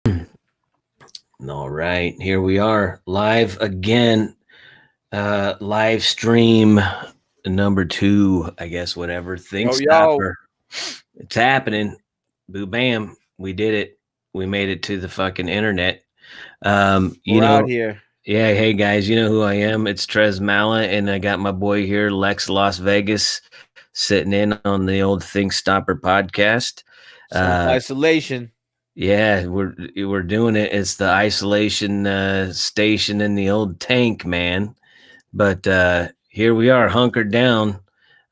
All right, here we are live again. Live stream number two, I guess, whatever. Yo, yo, ThinkStopper. It's happening. Boo bam. We did it. We made it to the fucking internet. Um, you we're out know, here. yeah, hey guys, you know who I am. It's Trez Mala, and I got my boy here, Lex Las Vegas, sitting in on the old ThinkStopper podcast. Self Uh, isolation. Yeah, we're doing it. It's the isolation station in the old tank, man. But here we are, hunkered down.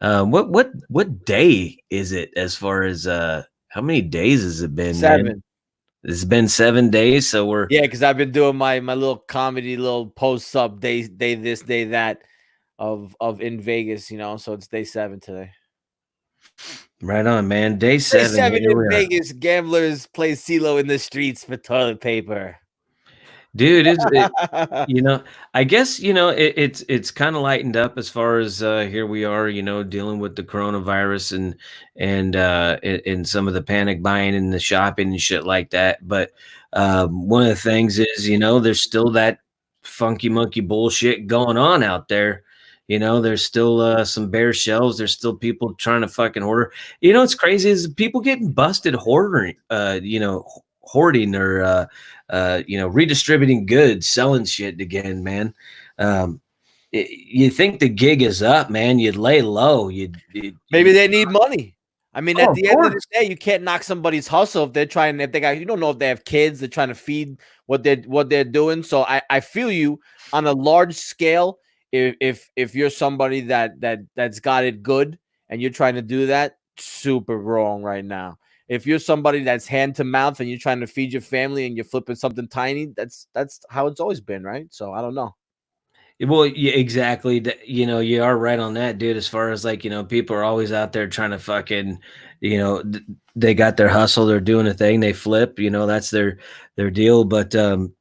What day is it? As far as how many days has it been, man? 7. It's been 7 days, so we're Yeah, because I've been doing my little comedy, little posts up day this, day that of in Vegas, so it's day 7 today. right on, man. Day Day 7. 7 Here we in are. Vegas. Gamblers play CeeLo in the streets for toilet paper. Dude, you know, I guess it's kind of lightened up as far as here we are, dealing with the coronavirus and some of the panic buying and the shopping and shit like that. But one of the things is, there's still that funky monkey bullshit going on out there. There's still some bare shelves. There's still people trying to fucking hoard. What's crazy is people getting busted hoarding, hoarding or redistributing goods, selling shit again, man. Um, you think the gig is up, man? You'd lay low. Maybe they need money. I mean, Oh, at of the end of the course. day, you can't knock somebody's hustle if they're trying. If they got, you don't know if they have kids. They're trying to feed what they're doing. So I feel you on a large scale. If you're somebody that's got it good and you're trying to do that, super wrong right now. If you're somebody that's hand to mouth and you're trying to feed your family and you're flipping something tiny, that's how it's always been, right? So I don't know. Well, yeah, exactly. You are right on that, dude. As far as like, people are always out there trying to fucking, they got their hustle, they're doing a thing, they flip, that's their deal. But one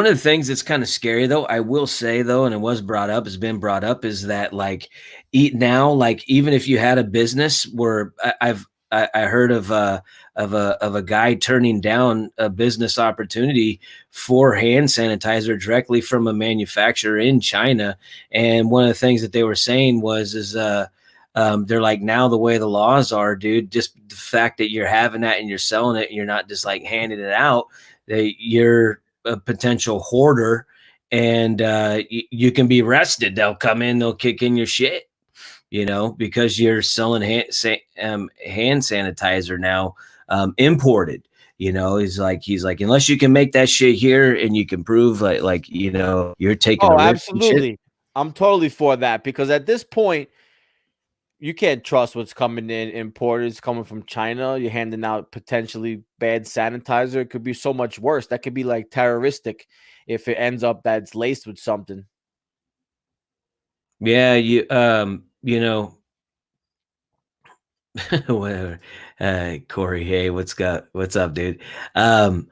of the things that's kind of scary though, I will say though, and it was brought up, has been brought up, is that like eat now, like even if you had a business where I heard of a guy turning down a business opportunity for hand sanitizer directly from a manufacturer in China. And one of the things that they were saying they're like, now the way the laws are, dude, just the fact that you're having that and you're selling it and you're not just like handing it out, you're a potential hoarder, and you can be arrested. They'll come in, they'll kick in your shit, because you're selling hand sanitizer now, imported. He's like, unless you can make that shit here and you can prove like you're taking a Oh, risk and shit. absolutely. I'm totally for that because at this point, you can't trust what's coming in imported. It's coming from China. You're handing out potentially bad sanitizer. It could be so much worse. That could be like terroristic if it ends up that it's laced with something. Yeah, whatever. Corey, hey, what's up, dude? um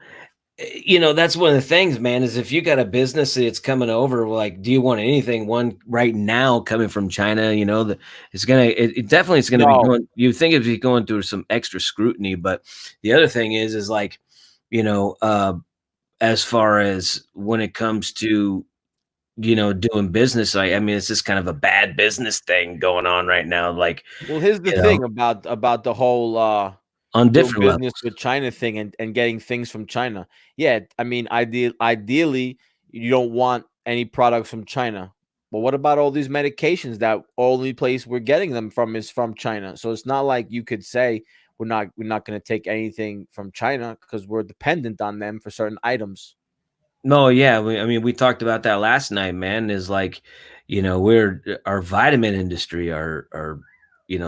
that's one of the things, man, is if you got a business that's coming over, like, do you want anything one right now coming from China? It definitely is gonna be No. going, you think it'd be going through some extra scrutiny. But the other thing is like, you know, uh, as far as when it comes to, doing business, I mean, it's just kind of a bad business thing going on right now. Like, Well, here's the you know, thing about the whole on doing different business levels. with China thing and getting things from China. Yeah, I mean, ideally, you don't want any products from China. But what about all these medications that only place we're getting them from is from China? So it's not like you could say we're not going to take anything from China because we're dependent on them for certain items. No, yeah, I mean, we talked about that last night, man. Is like, we're our vitamin industry, our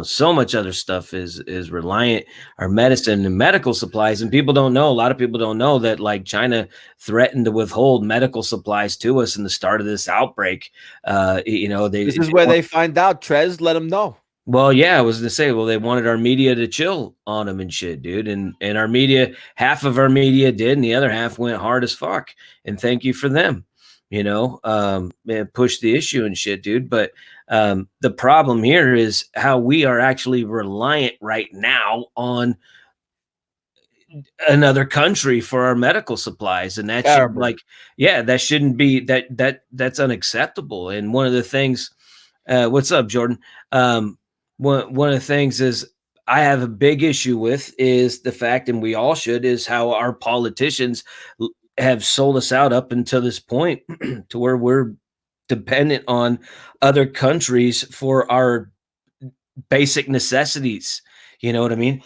so much other stuff is reliant, our medicine and medical supplies, and people don't know. A lot of people don't know that like China threatened to withhold medical supplies to us in the start of this outbreak. This They is where they find out. Trez, let them know. Well, yeah, I was gonna say, well, they wanted our media to chill on them and shit, dude. And our media, half of our media did, and the other half went hard as fuck. And thank you for them, and push the issue and shit, dude. But the problem here is how we are actually reliant right now on another country for our medical supplies, and that should Terrible. like, yeah, that shouldn't be that's unacceptable. And one of the things, what's up, Jordan? One of the things is I have a big issue with is the fact, and we all should, is how our politicians have sold us out up until this point to where we're dependent on other countries for our basic necessities. You know what I mean?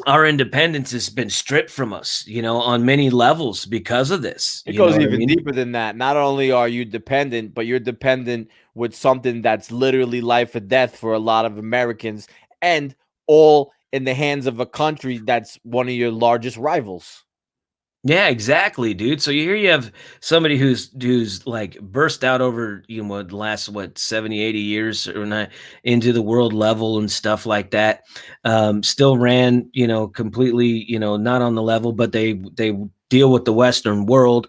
Our independence has been stripped from us, on many levels because of this. It You know goes what I even mean? deeper than that. Not only are you dependent, but you're dependent with something that's literally life or death for a lot of Americans, and all in the hands of a country that's one of your largest rivals. Yeah, exactly, dude. So here you have somebody who's like burst out over, the last what 70, 80 years or not into the world level and stuff like that. Still ran, completely, not on the level, but they deal with the Western world,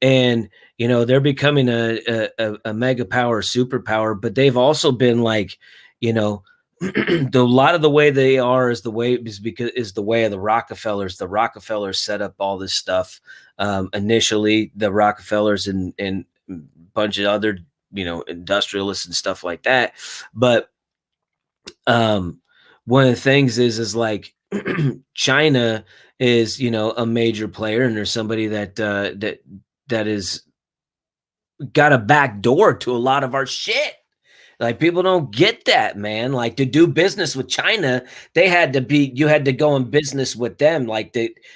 and they're becoming a mega power, superpower. But they've also been like, you know, a lot of the way they are is the way of the Rockefellers. The Rockefellers set up all this stuff initially. The Rockefellers and a bunch of other industrialists and stuff like that. But um, one of the things is like China is a major player, and there's somebody that is got a back door to a lot of our shit. Like people don't get that, man. Like to do business with China, you had to go in business with them. Like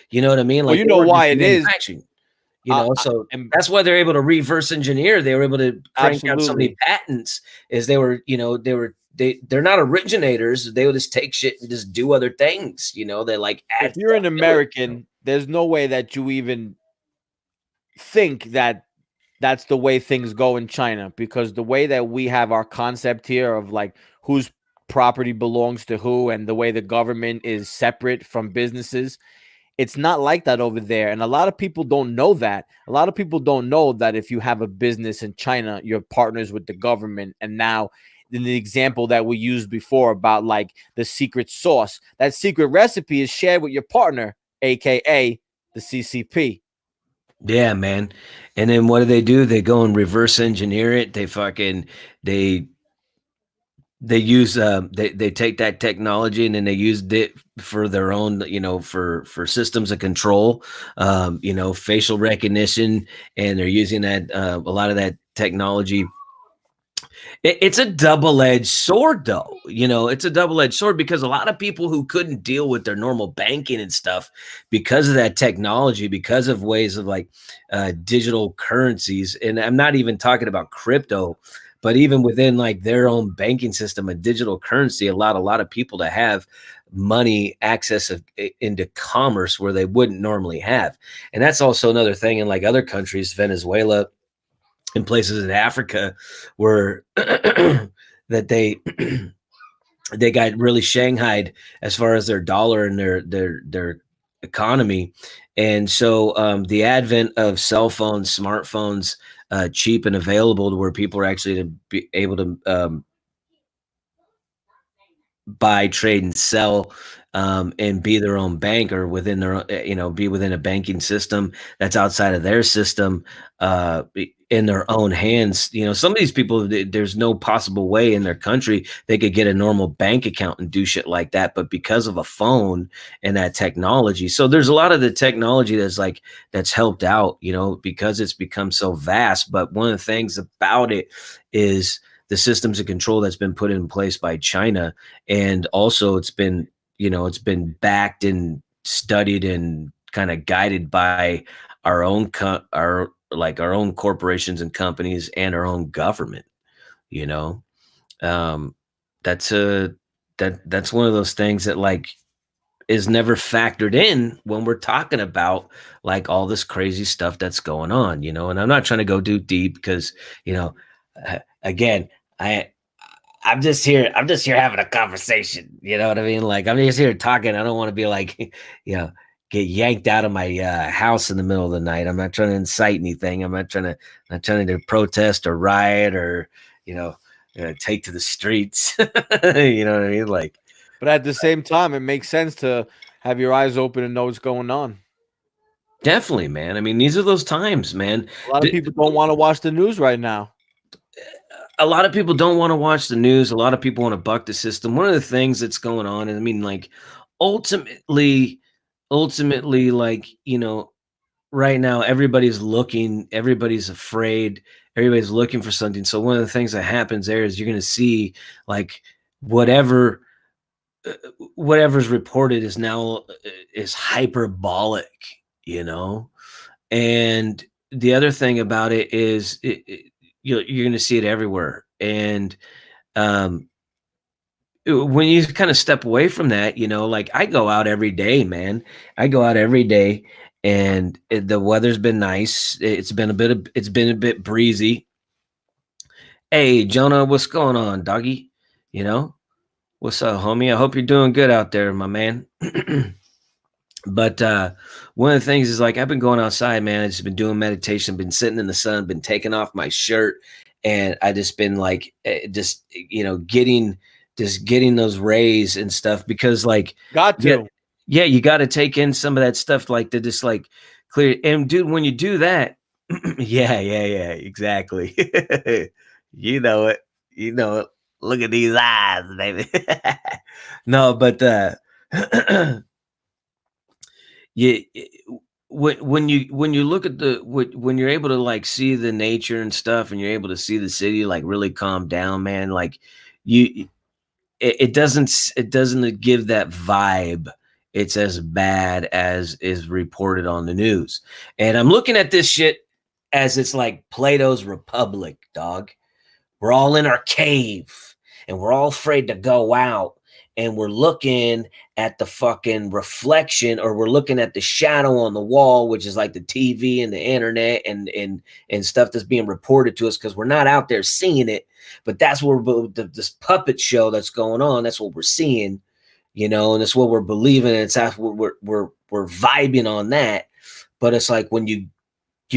you know what I mean? Well, Like you they know weren't why just it is. manufacturing, so And that's why they're able to reverse engineer. They were able to crank out so many absolutely. patents is they're not originators. They would just take shit and just do other things, they like If add you're stuff an to it. American, there's no way that you even think that that's the way things go in China, because the way that we have our concept here of like whose property belongs to who and the way the government is separate from businesses, it's not like that over there. And a lot of people don't know that. A lot of people don't know that if you have a business in China, you're partners with the government. And now, in the example that we used before about like the secret sauce, that secret recipe is shared with your partner, aka the CCP. Yeah, man. And then what do? They go and reverse engineer it. They they use they take that technology and then they used it for their own, for systems of control, facial recognition, and they're using that a lot of that technology. It's a double-edged sword, though. It's a double-edged sword because a lot of people who couldn't deal with their normal banking and stuff because of that technology, because of ways of like digital currencies, and I'm not even talking about crypto, but even within like their own banking system, a digital currency allowed a lot of people to have money access into commerce where they wouldn't normally have. And that's also another thing in like other countries, Venezuela, in places in Africa where that they got really shanghaied as far as their dollar and their economy. And so the advent of cell phones, smartphones, cheap and available to where people are actually to be able to buy, trade, and sell, and be their own bank or within their own, be within a banking system that's outside of their system, in their own hands. Some of these people, there's no possible way in their country they could get a normal bank account and do shit like that. But because of a phone and that technology, so there's a lot of the technology that's helped out, because it's become so vast. But one of the things about it is the systems of control that's been put in place by China, and also it's been backed and studied and kind of guided by our own corporations and companies and our own government. you know um that's a that's one of those things that like is never factored in when we're talking about like all this crazy stuff that's going on. And I'm not trying to go too deep because again, I I'm just here having a conversation. You know what I mean? Like I'm just here talking. I don't want to be like, you know, get yanked out of my house in the middle of the night. I'm not trying to incite anything. I'm not trying to protest or riot or, you know, take to the streets. You know what I mean? Like, But at the same time, it makes sense to have your eyes open and know what's going on. Definitely, man. I mean, these are those times, man. A lot of D- people don't want to watch the news right now. a lot of people don't want to watch the news. A lot of people want to buck the system. One of the things that's going on, and I mean, like, ultimately, ultimately, like, right now everybody's afraid, everybody's looking for something. So one of the things that happens there is you're going to see like whatever uh, whatever's reported is now is hyperbolic, you know. And the other thing about it is you're going to see it everywhere. And um when you kind of step away from that, like I go out every day, man. I go out every day, and the weather's been nice. It's been a bit breezy. Hey, Jonah, what's going on, doggy? You know, what's up, homie? I hope you're doing good out there, my man. But one of the things is like I've been going outside, man. I've just been doing meditation, been sitting in the sun, been taking off my shirt, and I just been like, just getting those rays and stuff because like, Got yeah, to. yeah, you got to take in some of that stuff like to just like clear. And dude, when you do that, yeah, exactly. You know it, you know it. Look at these eyes, baby. No, but yeah, when you look at when you're able to like see the nature and stuff, and you're able to see the city like really calm down, man, like you it doesn't give that vibe. It's as bad as is reported on the news. And I'm looking at this shit as it's like Plato's Republic, dog. We're all in our cave, and we're all afraid to go out, and we're looking at the fucking reflection, or we're looking at the shadow on the wall, which is like the TV and the internet and stuff that's being reported to us because we're not out there seeing it. But that's what this puppet show that's going on. That's what we're seeing, and that's what we're believing. And it's that's what we're vibing on that. But it's like when you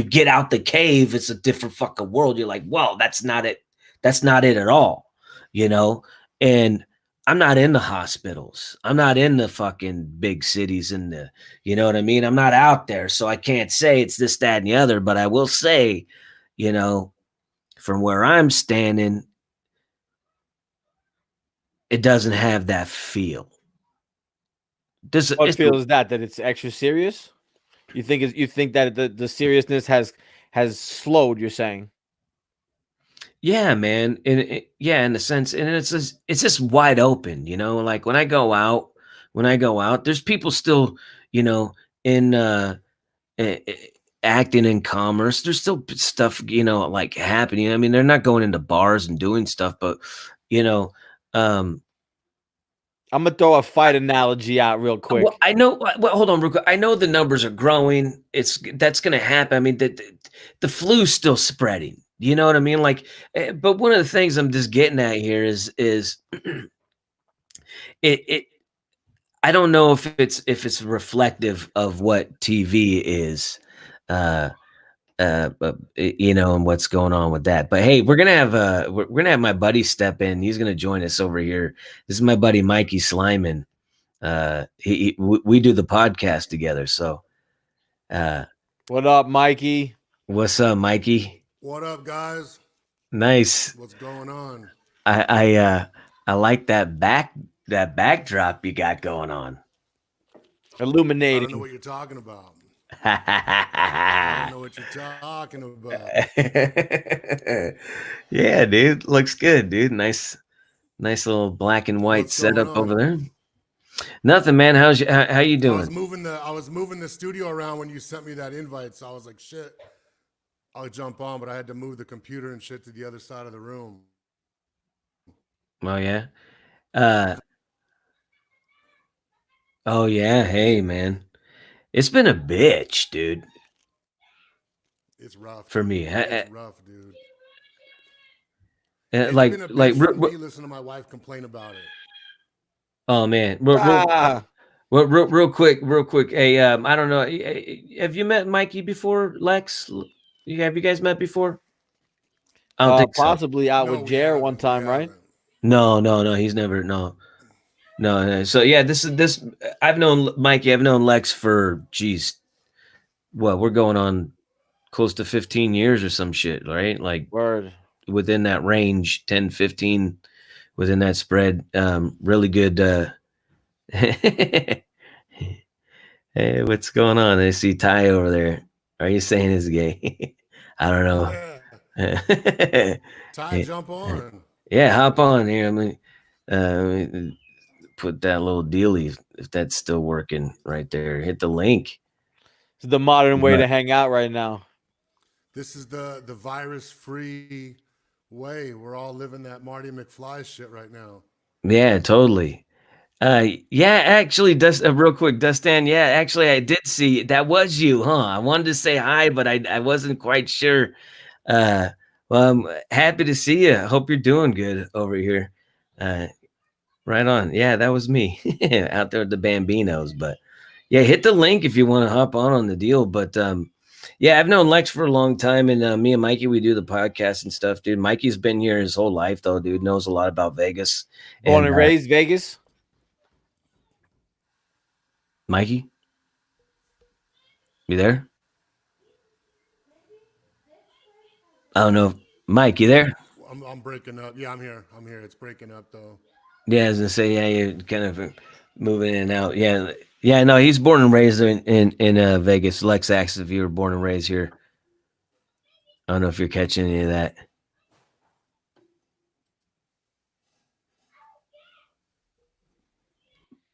get out the cave, it's a different fucking world. You're like, whoa, that's not it. That's not it at all, you know? And I'm not in the hospitals. I'm not in the fucking big cities you know what I mean? I'm not out there. So I can't say it's this, that, and the other, but I will say, you know, from where I'm standing, it doesn't have that feel. This What it's feels that it's extra serious? You think that the seriousness has slowed? You're saying. Yeah, man. Yeah, in a sense, and it's just wide open, like when I go out, there's people still, you know, in eh, eh, acting in commerce. There's still stuff, like happening. I mean, they're not going into bars and doing stuff, but you know, um I'm gonna throw a fight analogy out real well, quick. I know. Well, hold on, real quick. I know the numbers are growing. That's going to happen. I mean, the flu's still spreading. You know what I mean? Like, but one of the things I'm just getting at here is it. I don't know if it's reflective of what TV is, uh, and what's going on with that. But hey, we're gonna have my buddy step in. He's gonna join us over here. This is my buddy Mikey Slyman. We do the podcast together. So, uh, What up, Mikey? what's up, Mikey? What up, guys? Nice. What's going on? I like that backdrop you got going on. I don't know Illuminating. what you're talking about. I don't know what you're talking about. Yeah, dude, looks good, dude. Nice little black and white What's going setup over on? there. Nothing, man. How you I was doing? moving the studio around when you sent me that invite, so I was like, shit, I'll jump on, but I had to move the computer and shit to the other side of the room. Oh yeah. Uh oh yeah. Hey, man. It's been a bitch, dude, It's rough, for dude. me. It's rough, dude. It's Like been a like bitch for me listening to my wife complain about it. oh man. Ah, Real quick. Hey, I don't know. Have you met Mikey before, Lex? Have you guys met before? I don't think so. possibly out No, with we Jer one haven't. We time, right? haven't. No. He's never. No. No, no. So yeah, this. I've known Mikey. I've known Lex for geez, what we're going on close to 15 years or some shit, right? Like Word. within that range, 10, 15, within that spread. Really good. Hey, what's going on? I see Ty over there. Are you saying he's gay? I don't know. Yeah. Ty, Yeah, jump on. yeah, hop on here. Let me put that little dealie if that's still working right there. Hit the link. It's the modern way But to hang out right now. This is the virus free way. We're all living that Marty McFly shit right now. yeah, totally. Yeah, actually, real quick, Dustin. Yeah, actually, I did see that was you, huh? I wanted to say hi, but I wasn't quite sure. Uh, well, I'm happy to see you. Hope you're doing good over here. Uh, right on. Yeah, that was me out there with the Bambinos. But yeah, hit the link if you want to hop on the deal. But yeah, I've known Lex for a long time, and me and Mikey, we do the podcast and stuff, dude. Mikey's been here his whole life, though, dude. Knows a lot about Vegas. Born And and raised Vegas. Mikey, you there? I don't know. Mike, you there? I'm breaking up. Yeah, I'm here. I'm here. It's breaking up though. Yeah, I was gonna say, yeah, you're kind of moving in and out. Yeah, yeah, no, he's born and raised in Vegas. Lex asks if you were born and raised here. I don't know if you're catching any of that.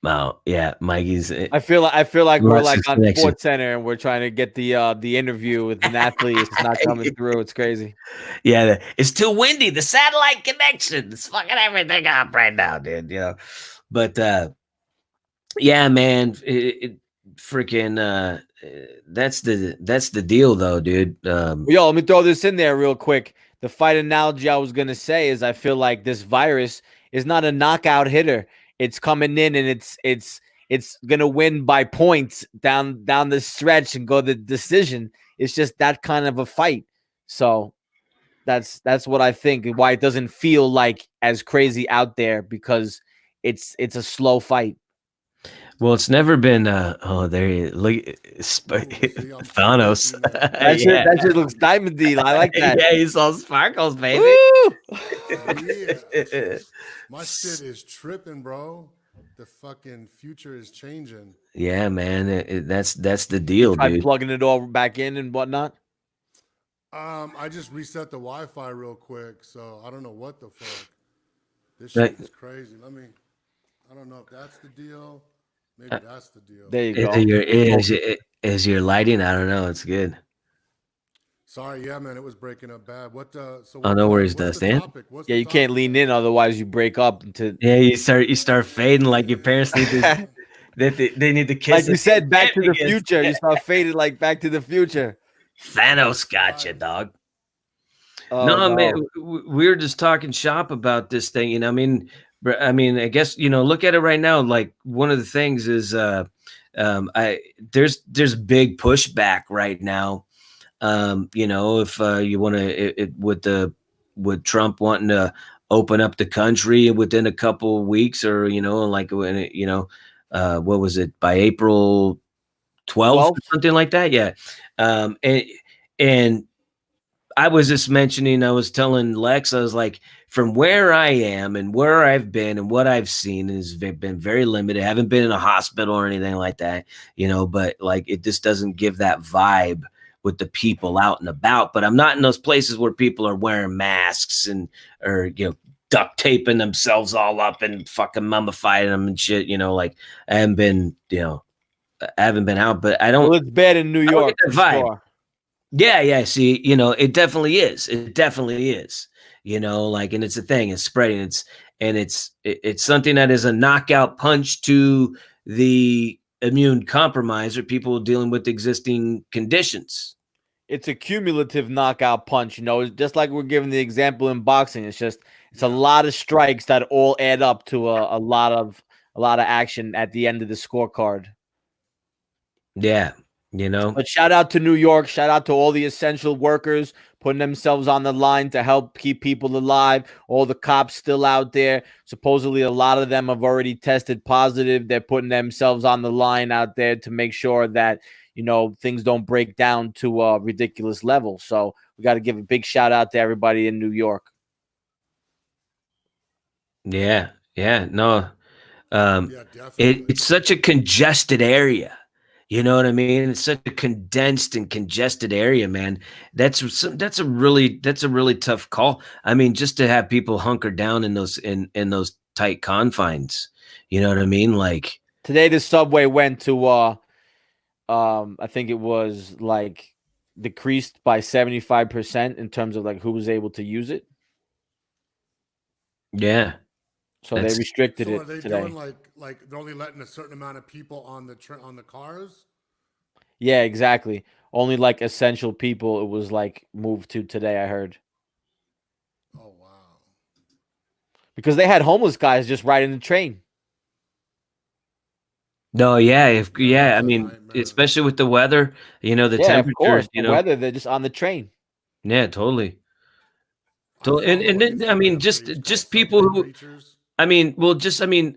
Oh, yeah, Mikey's I feel like we're lost like his on connection. Sports Center and we're trying to get the interview with an athlete. It's not coming through. It's crazy. Yeah, it's too windy. The satellite connection is fucking everything up right now, dude. You know, but yeah, man, freaking that's the deal, though, dude. Yo, let me throw this in there real quick. The fight analogy I was gonna say is I feel like this virus is not a knockout hitter. It's coming in and it's gonna win by points down the stretch and go the decision. It's just that kind of a fight. So that's what I think and why it doesn't feel like as crazy out there because it's a slow fight. Well, it's never been. Oh, there you look, Ooh, see, I'm Thanos. looking at Yeah, That shit looks diamondy. I like that. yeah, you saw sparkles, baby. Woo! yeah. My shit is tripping, bro. The fucking future is changing. Yeah, man, that's the deal, Try dude. plugging it all back in and whatnot. I just reset the Wi-Fi real quick, so I don't know what the fuck. This Like, shit is crazy. I don't know if that's the deal. Maybe that's the deal. There you is go. your is your lighting? I don't know. It's good. Sorry, yeah, man, it was breaking up bad. So Oh, no worries, what's the Dustin. topic? What's Yeah, the you can't topic, lean man? in, otherwise you break up into Yeah, you start fading like your parents need to. They need to kiss like you us. said, Back to the Because Future. You start faded like Back to the Future. Thanos got you, Right. dog. Oh No, man, no. we were just talking shop about this thing, I mean, I guess look at it right now. Like one of the things is, I there's big pushback right now. If you want to, with Trump wanting to open up the country within a couple of weeks, or like when what was it, by April 12th 12? or something like that? Yeah, and I was just mentioning, I was telling Lex, I was like, from where I am and where I've been and what I've seen has been very limited. I haven't been in a hospital or anything like that, but like it just doesn't give that vibe with the people out and about. But I'm not in those places where people are wearing masks and or duct taping themselves all up and fucking mummifying them and shit. Like I haven't been, I haven't been out, but Well, it's bad in New I don't get York that for vibe. sure. Yeah, yeah. See, it definitely is. It definitely is. Like, and it's a thing. It's spreading. It's something that is a knockout punch to the immune compromised or people dealing with existing conditions. It's a cumulative knockout punch, just like we're giving the example in boxing. It's a Yeah. lot of strikes that all add up to a lot of action at the end of the scorecard. Yeah, You know? But shout out to New York. Shout out to all the essential workers putting themselves on the line to help keep people alive. All the cops still out there. Supposedly, a lot of them have already tested positive. They're putting themselves on the line out there to make sure that, things don't break down to a ridiculous level. So we got to give a big shout out to everybody in New York. Yeah. Yeah. No. Um, Yeah, definitely. it's such a congested area. You know what I mean? It's such a condensed and congested area, man. That's a really tough call. I mean, just to have people hunker down in those tight confines. You know what I mean? Like, Today, the subway went to, I think it was like decreased by 75% in terms of like who was able to use it. yeah, So they that's restricted So are it they today. doing like they're only letting a certain amount of people on on the cars? Yeah, exactly. Only like essential people it was like moved to today, I heard. Oh wow. Because they had homeless guys just riding the train. no, yeah, if Yeah, yeah, that's I a mean, nightmare. especially with the weather, the Yeah, of temperature, course. The weather, they're just on the train. yeah, totally. I And follow and an then, I mean, Instagram page called just people Subway who, Preachers.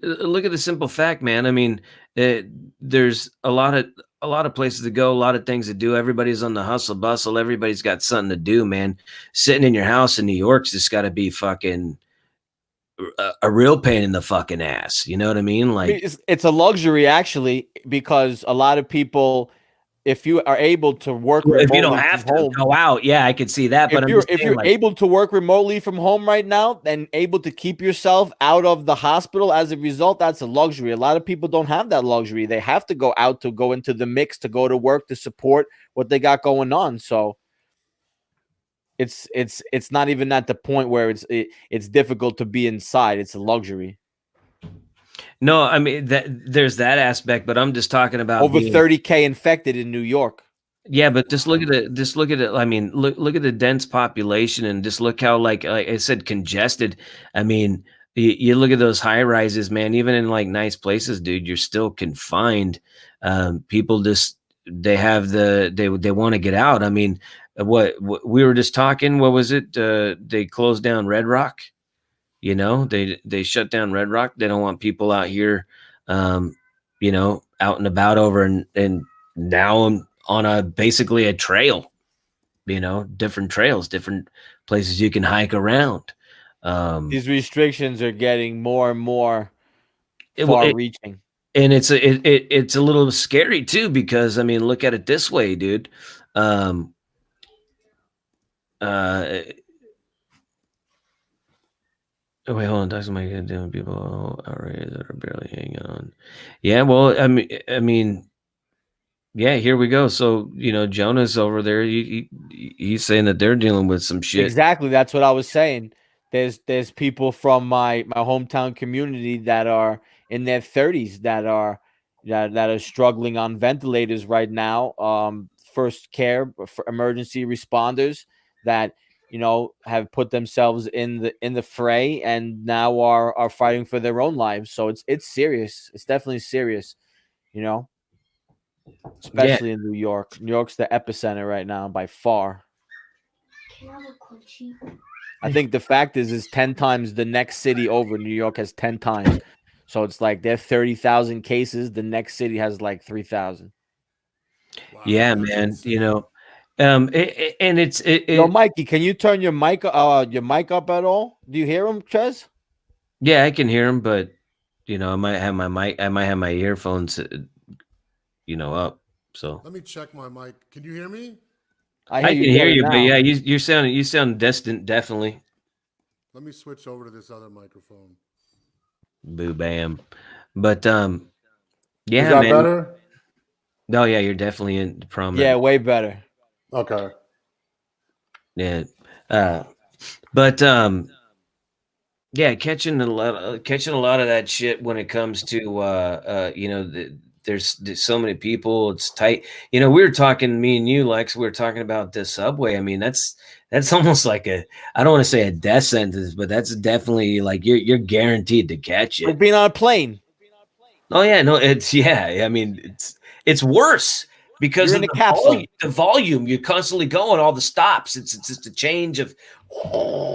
look at the simple fact, man. I mean, uh, there's a lot of places to go, a lot of things to do. Everybody's on the hustle bustle. Everybody's got something to do, man. Sitting in your house in New York's just got to be fucking a real pain in the fucking ass. You know what I mean? I mean, Like, it's a luxury actually because a lot of people, if you are able to work if you don't remotely from have to home, go out, yeah, I could see that. if But I'm you're just if saying, you're like, able to work remotely from home right now and able to keep yourself out of the hospital as a result, that's a luxury. A lot of people don't have that luxury. They have to go out to go into the mix, to go to work, to support what they got going on. So it's not even at the point where it's difficult to be inside. It's a luxury. no, I mean that there's that aspect, but I'm just talking about Over being. 30K infected in New York. Yeah, but Wow. just look at it. I mean, look at the dense population and just look how, like I said, congested. I mean, you look at those high rises, man. Even in like nice places, dude, you're still confined. People just they want to get out. I mean, what we were just talking. What was it? They closed down Red Rock. They shut down Red Rock. They don't want people out here, um, out and about over and now I'm on a basically a trail, different trails, different places you can hike around. Um, These restrictions are getting more and more it, will- far it, reaching. and it's a little scary too because I mean, look at it this way, dude. Um, uh, Oh, wait, hold on. Talks about doing people outrageous that are barely hanging on. Yeah, well, I mean, yeah. Here we go. So Jonas over there, he's saying that they're dealing with some shit. Exactly, that's what I was saying. There's people from my hometown community that are in their 30s that are struggling on ventilators right now. First care for emergency responders that have put themselves in the fray and now are fighting for their own lives. So it's serious. It's definitely serious. You know, Yeah, especially in New York. New York's the epicenter right now by far. I think the fact is 10 times the next city over. New York has 10 times. So it's like they're 30,000 cases. The next city has like 3,000. Wow, yeah, that's man. insane. And it's Yo, Mikey, can you turn your mic up at all? Do you hear him, Trez? yeah, I can hear him, but I might have my earphones, up. So Let me check my mic. Can you hear me? I hear I you can hear better you, but now. yeah, you sound distant, definitely. Let me switch over to this other microphone. Boo bam. But Is yeah, that man. better? Oh yeah, you're definitely in Yeah, prominent. way better. Okay. Yeah. Uh but yeah, catching a lot of that shit when it comes to there's so many people, it's tight. We were talking, me and you, Lex, we were talking about this subway. I mean, that's almost like I don't want to say a death sentence, but that's definitely like you're guaranteed to catch Like it. being on a plane. Oh yeah, no, it's yeah. I mean, it's worse. because You're of in a capsule. the volume. You're constantly going, all the stops. It's just a change of.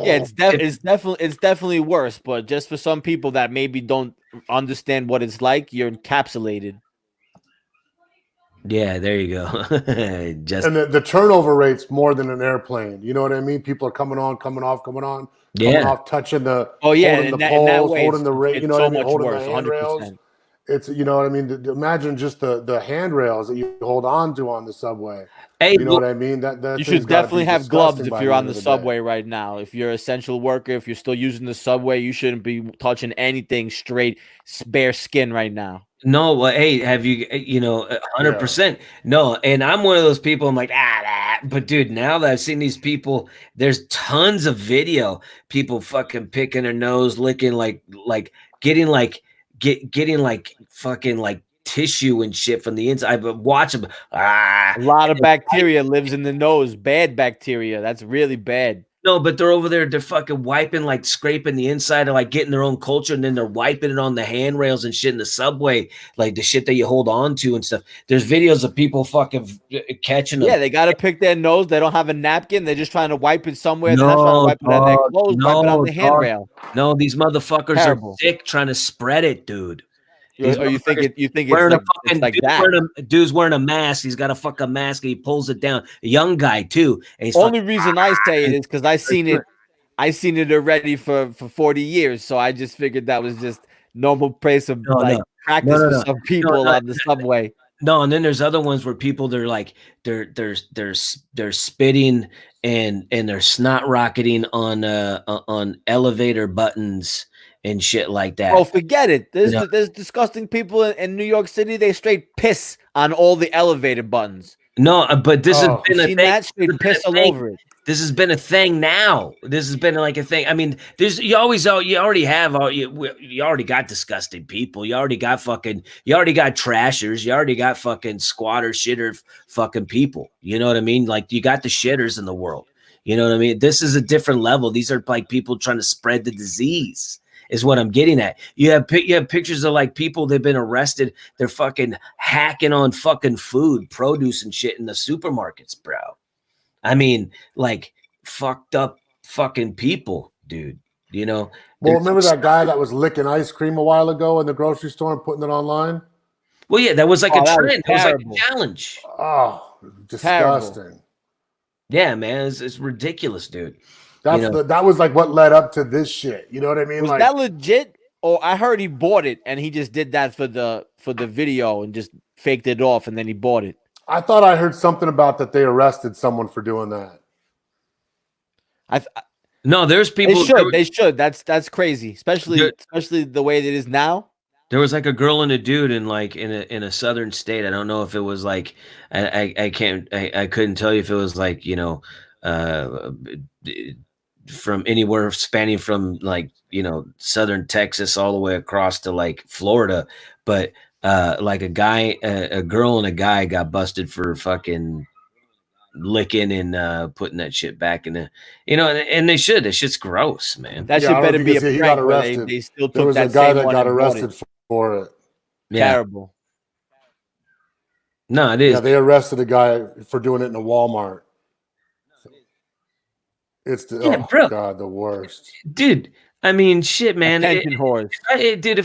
Yeah, it's definitely worse. But just for some people that maybe don't understand what it's like, you're encapsulated. Yeah, there you go. Just And the turnover rate's more than an airplane. You know what I mean? People are coming on, coming off, coming yeah. off, touching the, Oh yeah, holding the in that poles, way, holding the rate. You it's know what I so mean? much Holding the worse. handrails. 100%. It's, you know what I mean? Imagine just the handrails that you hold on to on the subway. Hey, You know what I mean? That You thing's should got to be definitely have gloves disgusting if by you're the on end the of the subway day. right now. If you're an essential worker, if you're still using the subway, you shouldn't be touching anything straight, bare skin right now. no, well, hey, have you, you know, Yeah. 100%. No, and I'm one of those people. I'm like, but dude, now that I've seen these people, there's tons of video. People fucking picking their nose, licking getting getting fucking like tissue and shit from the inside. But watch them. A lot of bacteria lives in the nose, bad bacteria. That's really bad. No, but they're over there, they're fucking wiping, like scraping the inside of like getting their own culture, and then they're wiping it on the handrails and shit in the subway, like the shit that you hold on to and stuff. There's videos of people fucking catching them. Yeah, they got to pick their nose. They don't have a napkin. They're just trying to wipe it somewhere. They're not trying to No, wipe it on their dog. clothes, wipe it on No, the dog. handrail. No, these motherfuckers are Terrible. sick trying to spread it, dude. These Or you think motherfuckers it's wearing a like fucking that? dude's wearing a mask. He's got a fucking mask and he pulls it down. A young guy too. And he's Only fucking reason I say it is because I seen it already for 40 years. So I just figured that was just normal place of no, like no. practice for No. some No, people no. on the subway. No, and then there's other ones where people they're like they're spitting and they're snot rocketing on elevator buttons and shit like that. Oh, forget it. You know? There's disgusting people in New York City. They straight piss on all the elevator buttons. No, but this has Oh. been You a seen thing. that? Straight piss all over it. This has been a thing now. This has been like a thing. I mean, you already have you already got disgusting people. You already got trashers. You already got fucking squatter shitter fucking people. You know what I mean? Like you got the shitters in the world. You know what I mean? This is a different level. These are like people trying to spread the disease. Is what I'm getting at. You have pictures of like people they've been arrested. They're fucking hacking on fucking food, produce and shit in the supermarkets, bro. I mean, like fucked up fucking people, dude. You know. Well, remember that guy that was licking ice cream a while ago in the grocery store and putting it online? Well, yeah, that was like a trend. That was like terrible. a challenge. Oh, disgusting. Yeah, man, it's ridiculous, dude. That's that was like what led up to this shit. You know what I mean? Was like that legit? Or I heard he bought it and he just did that for the video and just faked it off and then he bought it. I thought I heard something about that they arrested someone for doing that. No, there's people. They should. That's crazy, especially the way it is now. There was like a girl and a dude in a southern state. I don't know if it was like I couldn't tell you if it was like from anywhere spanning from like southern Texas all the way across to like Florida, but like a girl and a guy got busted for fucking licking and putting that shit back in the and they should. That shit's gross, man. That shit better be a prank. He got arrested. They still took there was that a guy same that one got and bought arrested it. for it. Yeah. Terrible. No, it is. Yeah, they arrested a guy for doing it in a Walmart. It's bro. God, the worst, dude. I mean, shit, man. Attention whores. Dude,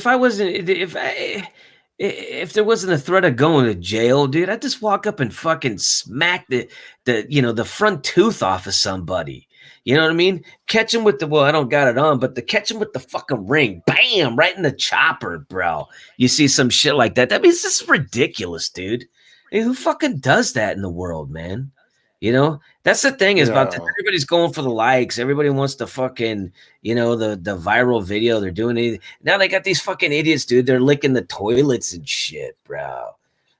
if there wasn't a threat of going to jail, dude, I'd just walk up and fucking smack the front tooth off of somebody. You know what I mean? Catch him with I don't got it on, but catch him with the fucking ring. Bam! Right in the chopper, bro. You see some shit like that. That means this is ridiculous, dude. Hey, who fucking does that in the world, man? That's the thing is about this. Everybody's going for the likes. Everybody wants to fucking, the viral video. They're doing it. Now they got these fucking idiots, dude. They're licking the toilets and shit, bro.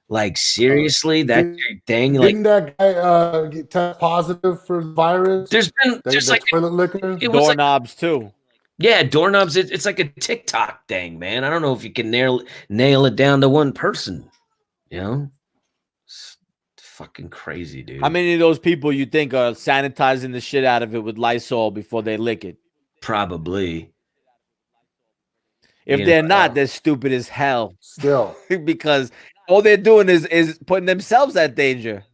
Like, seriously, that's your thing. Didn't that guy test positive for the virus? There's been just like toilet licker. Doorknobs too. Yeah, doorknobs. It's like a TikTok thing, man. I don't know if you can nail it down to one person. It's fucking crazy, dude. How many of those people you think are sanitizing the shit out of it with Lysol before they lick it? Probably. If they're not, they're stupid as hell. Still, because all they're doing is putting themselves at danger.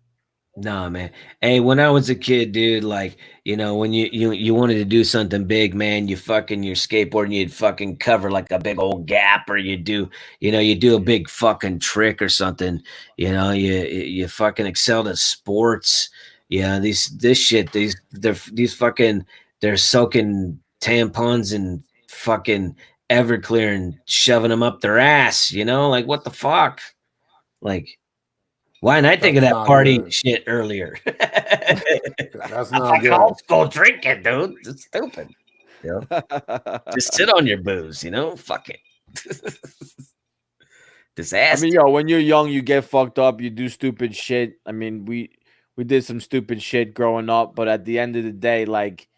Nah, man. Hey, when I was a kid, dude, like, when you wanted to do something big, man, you fucking your skateboard and you'd fucking cover like a big old gap, or you do a big fucking trick or something. You fucking excelled at sports. Yeah, this shit, these fucking they're soaking tampons and fucking Everclear and shoving them up their ass, like what the fuck? Like, why didn't I think of That's that not party good. shit earlier? That's I'm not like good. old school drinking, dude. It's stupid. You know? Just sit on your booze, fuck it. I mean, Disaster. yo, when you're young, you get fucked up, you do stupid shit. I mean, we did some stupid shit growing up, but at the end of the day, like,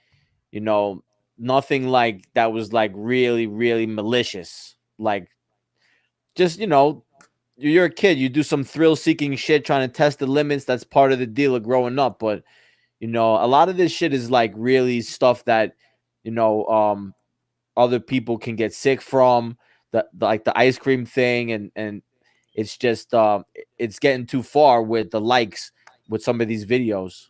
you know, nothing like that was like really, really malicious. Like, just you're a kid, you do some thrill seeking shit trying to test the limits. That's part of the deal of growing up. But a lot of this shit is like really stuff that, you know, um, other people can get sick from like the ice cream thing, and it's just it's getting too far with the likes with some of these videos.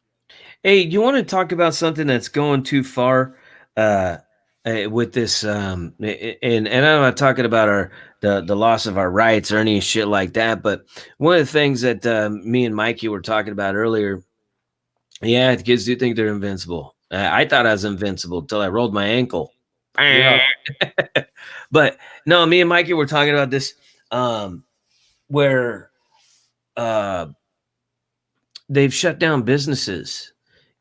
Hey, you want to talk about something that's going too far? Uh, with this, and I'm not talking about the loss of our rights or any shit like that. But one of the things that me and Mikey were talking about earlier. Yeah, the kids do think they're invincible. I thought I was invincible till I rolled my ankle. Yeah. But no, me and Mikey were talking about this, where uh, they've shut down businesses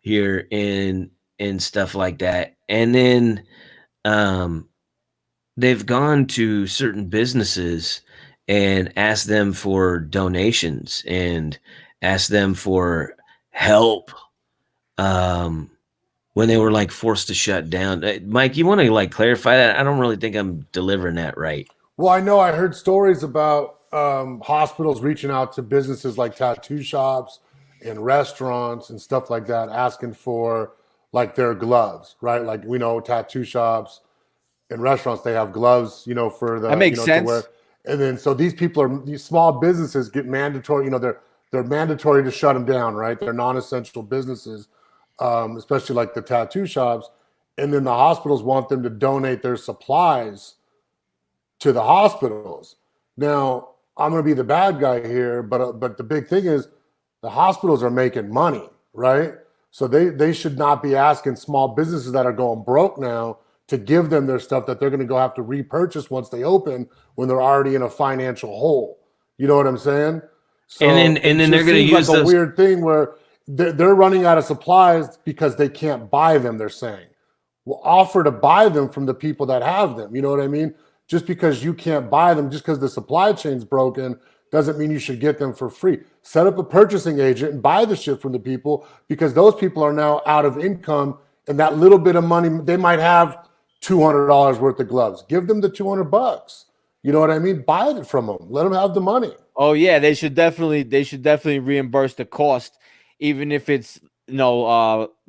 here and stuff like that, and then um, they've gone to certain businesses and asked them for donations and asked them for help. Um, when they were like forced to shut down. Mike, you want to like clarify that? I don't really think I'm delivering that right. Well, I know I heard stories about hospitals reaching out to businesses like tattoo shops and restaurants and stuff like that, asking for like their gloves, right? Like we know tattoo shops and restaurants, they have gloves, for That the, makes to wear. sense. And then so these small businesses get mandatory, they're mandatory to shut them down, right? They're non-essential businesses, especially like the tattoo shops. And then the hospitals want them to donate their supplies to the hospitals. Now, I'm going to be the bad guy here, but the big thing is the hospitals are making money, right? So they should not be asking small businesses that are going broke now to give them their stuff that they're going to go have to repurchase once they open when they're already in a financial hole. You know what I'm saying? And then So and it then they're just going to seems like use a those. weird thing where they're running out of supplies because they can't buy them, they're saying. Well, offer to buy them from the people that have them. You know what I mean? Just because you can't buy them, just because the supply chain's broken, doesn't mean you should get them for free. Set up a purchasing agent and buy the shit from the people, because those people are now out of income, and that little bit of money, they might have $200 worth of gloves. Give them the $200. You know what I mean? Buy it from them. Let them have the money. Oh yeah, they should definitely reimburse the cost, even if it's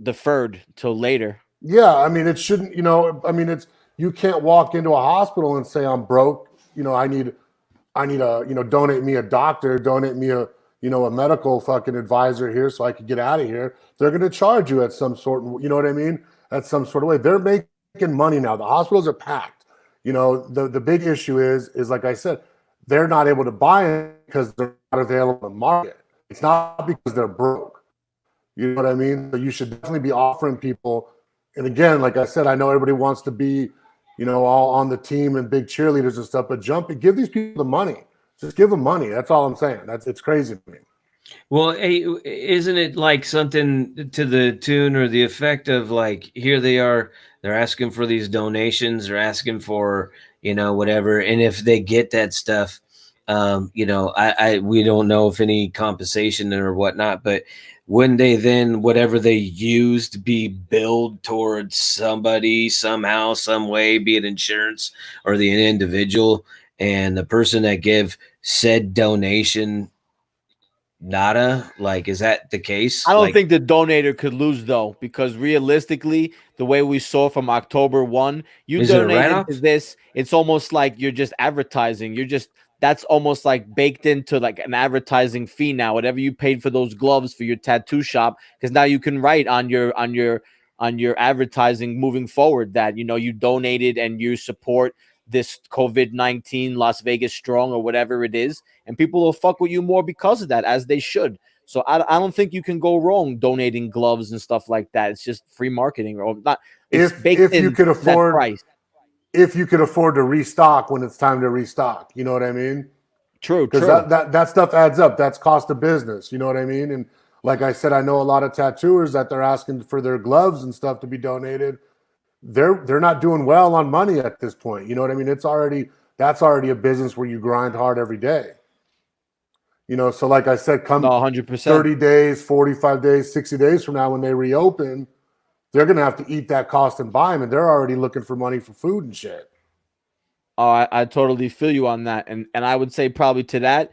deferred till later. Yeah, I mean, it shouldn't, I mean, you can't walk into a hospital and say, I'm broke. I need a, donate me a doctor, donate me a, a medical fucking advisor here so I could get out of here. They're going to charge you at some sort, you know what I mean? At some sort of way. They're making money now. The hospitals are packed. The big issue is like I said, they're not able to buy it because they're not available in the market. It's not because they're broke. You know what I mean? So you should definitely be offering people. And again, like I said, I know everybody wants to be, all on the team and big cheerleaders and stuff, but give these people the money. Just give them money. That's all I'm saying. It's crazy to me. Well, hey, isn't it like something to the tune or the effect of like, here they are, they're asking for these donations, they're asking for, whatever. And if they get that stuff, we don't know if any compensation or whatnot, but wouldn't they then, whatever they used, be billed towards somebody somehow, some way, be it insurance or the individual, and the person that give said donation nada? Like, is that the I case? don't Like, think the donator could lose though, because realistically, the way we saw from October 1, you is it a donate write into off? this, it's almost like you're just advertising. that's almost like baked into like an advertising fee now. Whatever you paid for those gloves for your tattoo shop, because now you can write on your advertising moving forward that you donated and you support this COVID-19 Las Vegas Strong or whatever it is, and people will fuck with you more because of that, as they should. So I don't think you can go wrong donating gloves and stuff like that. It's just free marketing, or not. It's baked if you in could that afford price. if you could afford to restock when it's time to restock, you know what I mean? True, Because that stuff adds up. That's cost of business, you know what I mean? And like I said, I know a lot of tattooers that they're asking for their gloves and stuff to be donated. They're not doing well on money at this point. You know what I mean? That's already a business where you grind hard every day. So like I said, come 100%. 30 days, 45 days, 60 days from now when they reopen, they're going to have to eat that cost and buy them, and they're already looking for money for food and shit. Oh, I totally feel you on that. And I would say probably to that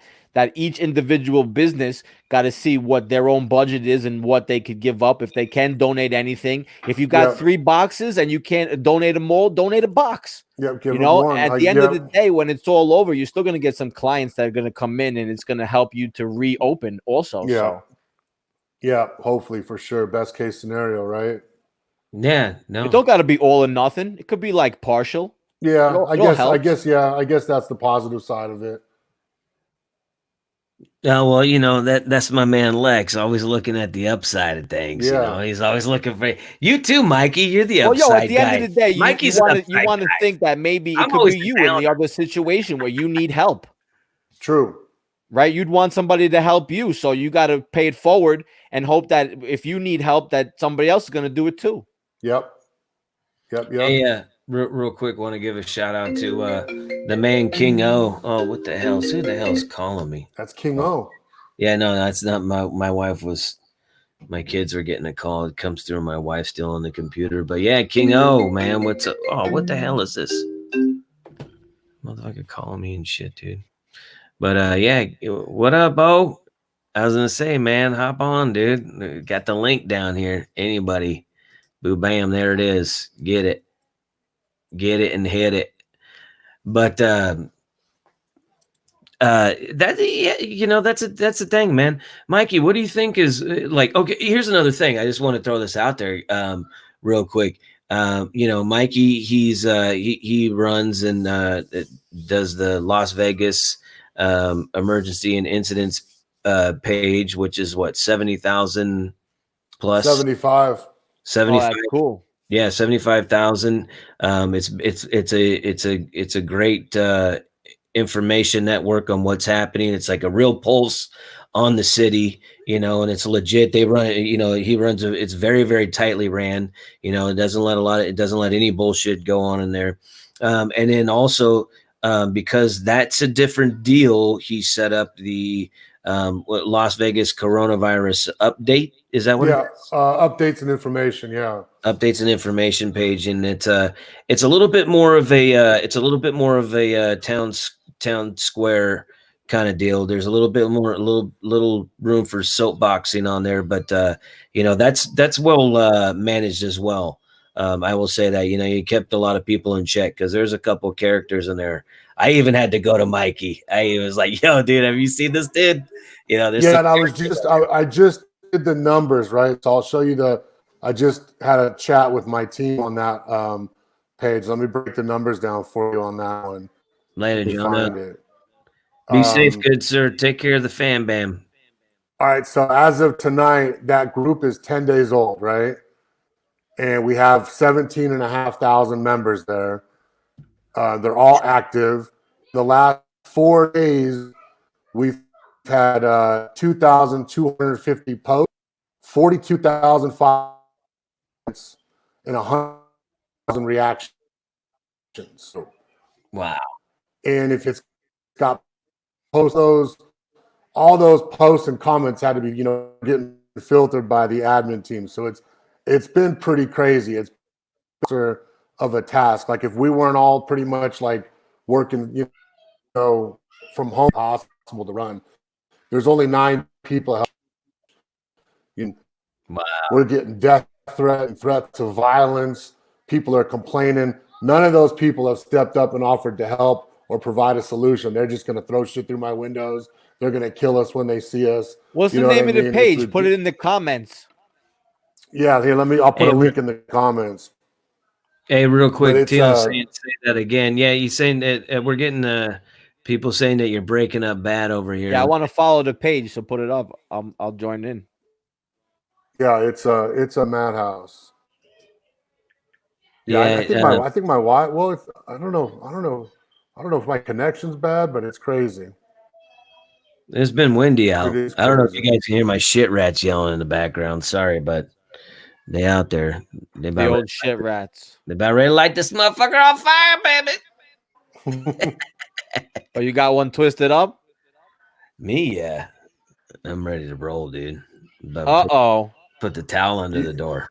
each individual business got to see what their own budget is and what they could give up if they can donate anything. If you got 3 boxes and you can't donate them all, donate a box. Yep, give them one. At the end of the day, when it's all over, you're still going to get some clients that are going to come in, and it's going to help you to reopen also. Yeah. So. Yeah, hopefully, for sure. Best case scenario, right? Yeah, no. It don't got to be all or nothing. It could be like partial. Yeah, I guess that's the positive side of it. Well, that's my man Lex, always looking at the upside of things. Yeah. He's always looking for you too, Mikey. You're the upside at the guy. end of the day, Mikey's you want to think that maybe it could be you in the other situation where you need help. True. Right? You'd want somebody to help you, so you got to pay it forward and hope that if you need help, that somebody else is going to do it too. Yep. Hey, real quick, want to give a shout out to the man King O. Oh, what the hell? Who the hell's calling me? That's King O. Yeah, no, that's not my wife. My kids were getting a call. It comes through. My wife's still on the computer. But yeah, King O, man, what's up? Oh, what the hell is this? Motherfucker calling me and shit, dude. But yeah, what up, Bo? I was gonna say, man, hop on, dude. Got the link down here. Anybody? Boo bam, there it is. Get it and hit it. But that's a thing, man. Mikey, what do you think is like? Okay, here's another thing. I just want to throw this out there real quick. Mikey, he runs and does the Las Vegas emergency and incidents page, which is what 70,000 plus 75. 75. Oh, that's cool. Yeah, 75,000. It's a great information network on what's happening. It's like a real pulse on the city, and it's legit. They run, he runs it's very, very tightly ran. It doesn't let any bullshit go on in there. And then also because that's a different deal, he set up the Las Vegas coronavirus update. Is that what it is? Updates and information. Yeah. Updates and information page. And it's a little bit more of a, town square kind of deal. There's a little room for soapboxing on there, but that's well managed as well. I will say that, you kept a lot of people in check because there's a couple characters in there. I even had to go to Mikey. I was like, yo, dude, have you seen this dude? There's and I just did the numbers, right? So I'll show you I just had a chat with my team on that page. Let me break the numbers down for you on that one. Later, John. Be safe, good sir. Take care of the fan bam. All right. So as of tonight, that group is 10 days old, right? And we have 17,500 members there. They're all active. The last 4 days, we've had 2,250 posts, 42,000 and 100,000 reactions. Wow. And if it's got all those posts and comments had to be, getting filtered by the admin team. So it's been pretty crazy. It's of a task. Like if we weren't all pretty much like working, from home, possible to run. There's only 9 people. Wow. We're getting death threats of violence. People are complaining. None of those people have stepped up and offered to help or provide a solution. They're just going to throw shit through my windows. They're going to kill us when they see us. What's You the know what I name of the mean? It's page? Put it in the comments. yeah. Here, I'll put Hey, a link in the comments. hey, real But quick, it's Tino, say that again. Yeah, you saying that we're getting people saying that you're breaking up bad over here. Yeah, I want to follow the page, so put it up. I'll join in. yeah, it's a madhouse. Yeah, Yeah, I think my wife. Well, I don't know if my connection's bad, but it's crazy. it's been windy It out. is I don't know if you crazy. guys can hear my shit rats yelling in the background. Sorry, but they out there. The old shit rats. They about ready to light this motherfucker on fire, baby. Oh, you got one twisted up? Me, yeah. I'm ready to roll, dude. Uh-oh. Put the towel under the door.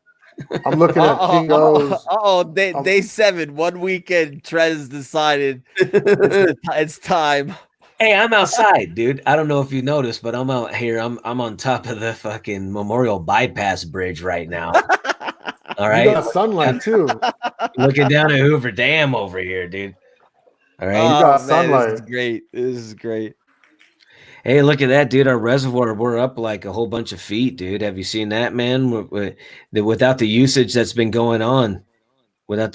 I'm looking at King O's. Day 7, 1 weekend. Trez decided it's time. Hey, I'm outside, dude. I don't know if you noticed, but I'm out here. I'm on top of the fucking Memorial Bypass Bridge right now. All right, You got sunlight too. looking down at Hoover Dam over here, dude. All right. You got Man, sunlight. this is great. This is great. Hey, look at that, dude. Our reservoir, we're up like a whole bunch of feet, dude. Have you seen that, man? Without the usage that's been going on, and A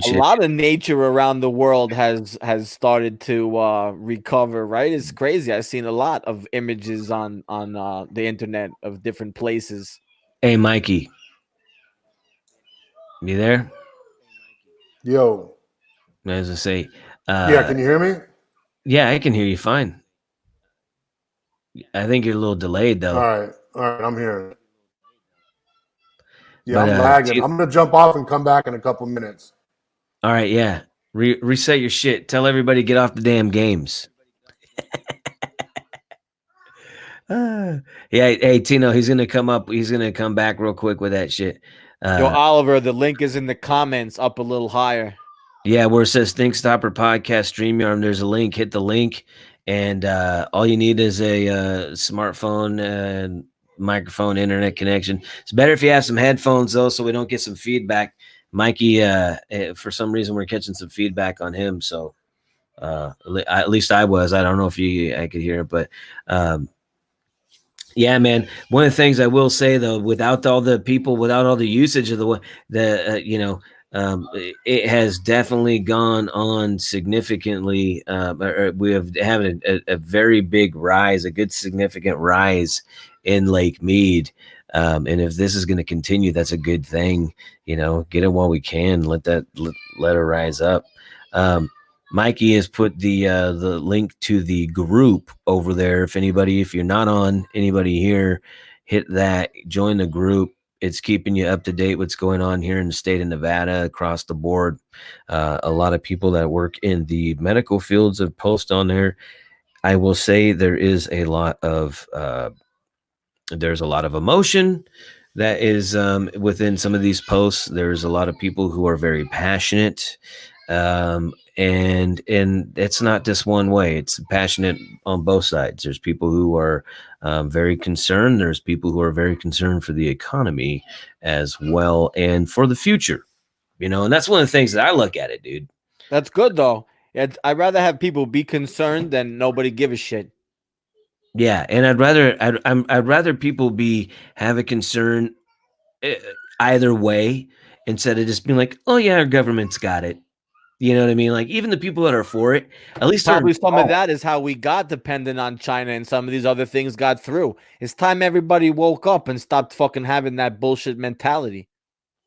shit. lot of nature around the world has started to recover, right? It's crazy. I've seen a lot of images on the internet of different places. Hey, Mikey, you there? Yo. As I say, Yeah, can you hear me? yeah, I can hear you fine. I think you're a little delayed though. All right, I'm here. Yeah, But, I'm lagging. I'm gonna jump off and come back in a couple minutes. All right, yeah. Reset your shit. Tell everybody to get off the damn games. Yeah, hey Tino, he's gonna come up. He's gonna come back real quick with that shit. Yo, Oliver, the link is in the comments, up a little higher. Yeah, where it says ThinkStopper Podcast StreamYard, there's a link. Hit the link, and all you need is a smartphone and microphone, internet connection. It's better if you have some headphones though, so we don't get some feedback. Mikey, for some reason, we're catching some feedback on him. So at least I was. I don't know if I could hear it, but yeah, man. One of the things I will say though, without all the people, without all the usage of it has definitely gone on significantly. We have having a very big rise, a good significant rise in Lake Mead. And if this is going to continue, that's a good thing. Get it while we can. Let it rise up. Mikey has put the link to the group over there. If you're not on, anybody here, hit that, join the group. It's keeping you up to date what's going on here in the state of Nevada across the board. A lot of people that work in the medical fields have post on there. I will say there's a lot of emotion that is within some of these posts. There's a lot of people who are very passionate. And it's not just one way. It's passionate on both sides. There's people who are very concerned. There's people who are very concerned for the economy as well and for the future. And that's one of the things that I look at it, dude. That's good though. I'd rather have people be concerned than nobody give a shit. Yeah, and I'd rather people have a concern either way instead of just being like, oh yeah, our government's got it. You know what I mean? Like even the people that are for it, at least probably some of that is how we got dependent on China and some of these other things got through. It's time everybody woke up and stopped fucking having that bullshit mentality.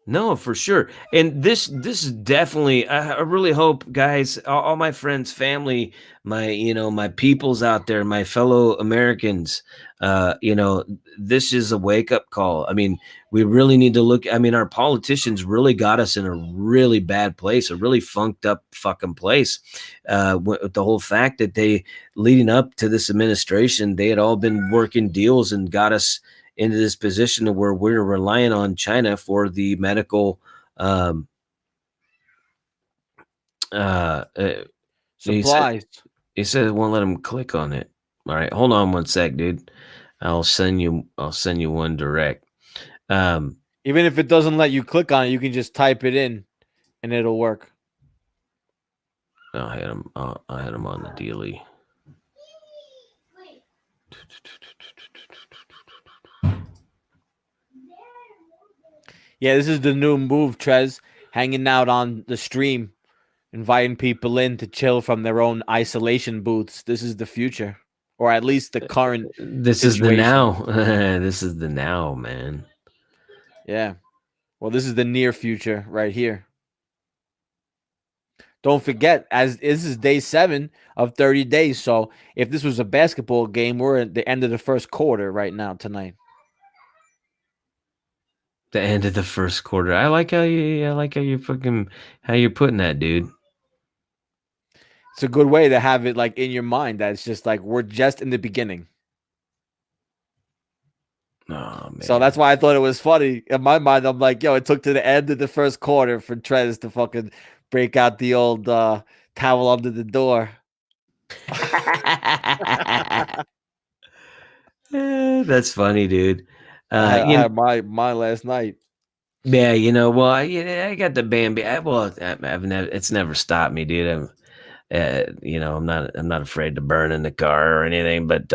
No, for sure. And this is definitely, I really hope, guys, all my friends, family, my peoples out there, my fellow Americans, this is a wake up call. I mean, we really need to look. I mean, our politicians really got us in a really bad place, a really funked up fucking place. With the whole fact that leading up to this administration, they had all been working deals and got us into this position where we're relying on China for the medical supplies. He said it won't let him click on it. All right, hold on one sec, dude. I'll send you one direct. Even if it doesn't let you click on it, you can just type it in and it'll work. I had him. I had him on the dealie. Yeah, this is the new move, Trez. Hanging out on the stream, inviting people in to chill from their own isolation booths. This is the future, or at least the current This is the situation. now. This is the now, man. Yeah. Well, this is the near future right here. Don't forget, as this is day 7 of 30 days. So if this was a basketball game, we're at the end of the first quarter right now tonight. The end of the first quarter. I like how you're putting that, dude. It's a good way to have it like in your mind that it's just like we're just in the beginning. Oh man. So that's why I thought it was funny. In my mind, I'm like, yo, it took to the end of the first quarter for Trez to fucking break out the old towel under the door. That's funny, dude. I You know, had my last night. yeah, well, I got the Bambi. I've never. It's never stopped me, dude. I'm not afraid to burn in the car or anything, but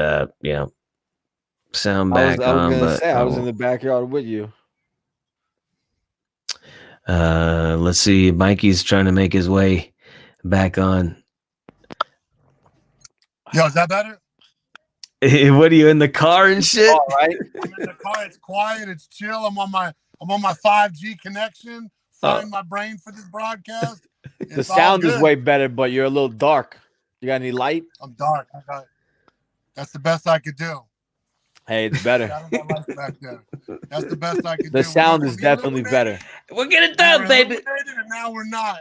sound I was back on. gonna But say I was in the backyard with you. let's see. Mikey's trying to make his way back on. Yo, is that better? What are you in the car and shit? All right. I'm in the car. It's quiet. It's chill. I'm on my 5G connection. Frying my brain for this broadcast. The It's all sound is good. way better, but you're a little dark. You got any light? I'm dark. That's the best I could do. Hey, it's better. I don't got lights back there. That's the best I could do. The sound is definitely better. We'll get it We done, were baby. eliminated, and now we're not.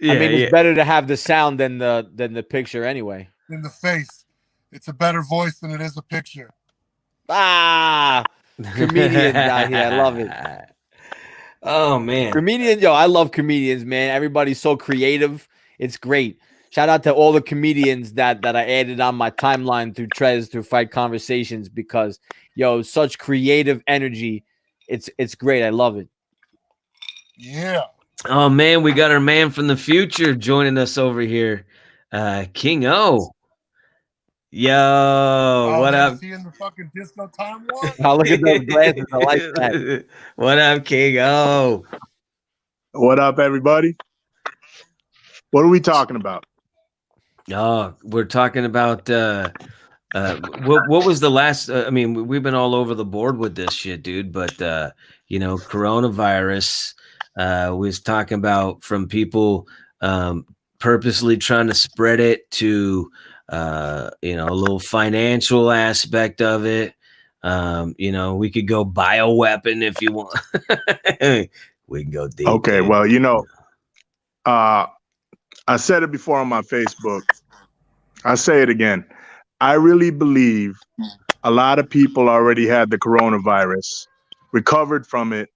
Yeah, I mean, it's better to have the sound than the picture anyway. In the face. It's a better voice than it is a picture. Ah, comedians out here. I love it. Oh man, Comedians, yo, I love comedians, man. Everybody's so creative. It's great. Shout out to all the comedians that I added on my timeline through Trez, through Fight Conversations, because yo, such creative energy. It's great. I love it. Yeah. Oh man, we got our man from the future joining us over here, King O. Yo, what man, up? is he in the fucking disco time war? Oh, look at those glasses. I like that. What up, King O? What up, everybody? What are we talking about? Oh, we're talking about what was the last? I mean, we've been all over the board with this shit, dude. But coronavirus. We was talking about from people purposely trying to spread it to a little financial aspect of it. We could go bioweapon if you want. We can go deep. Okay, dude. well, I said it before on my Facebook. I say it again. I really believe a lot of people already had the coronavirus, recovered from it,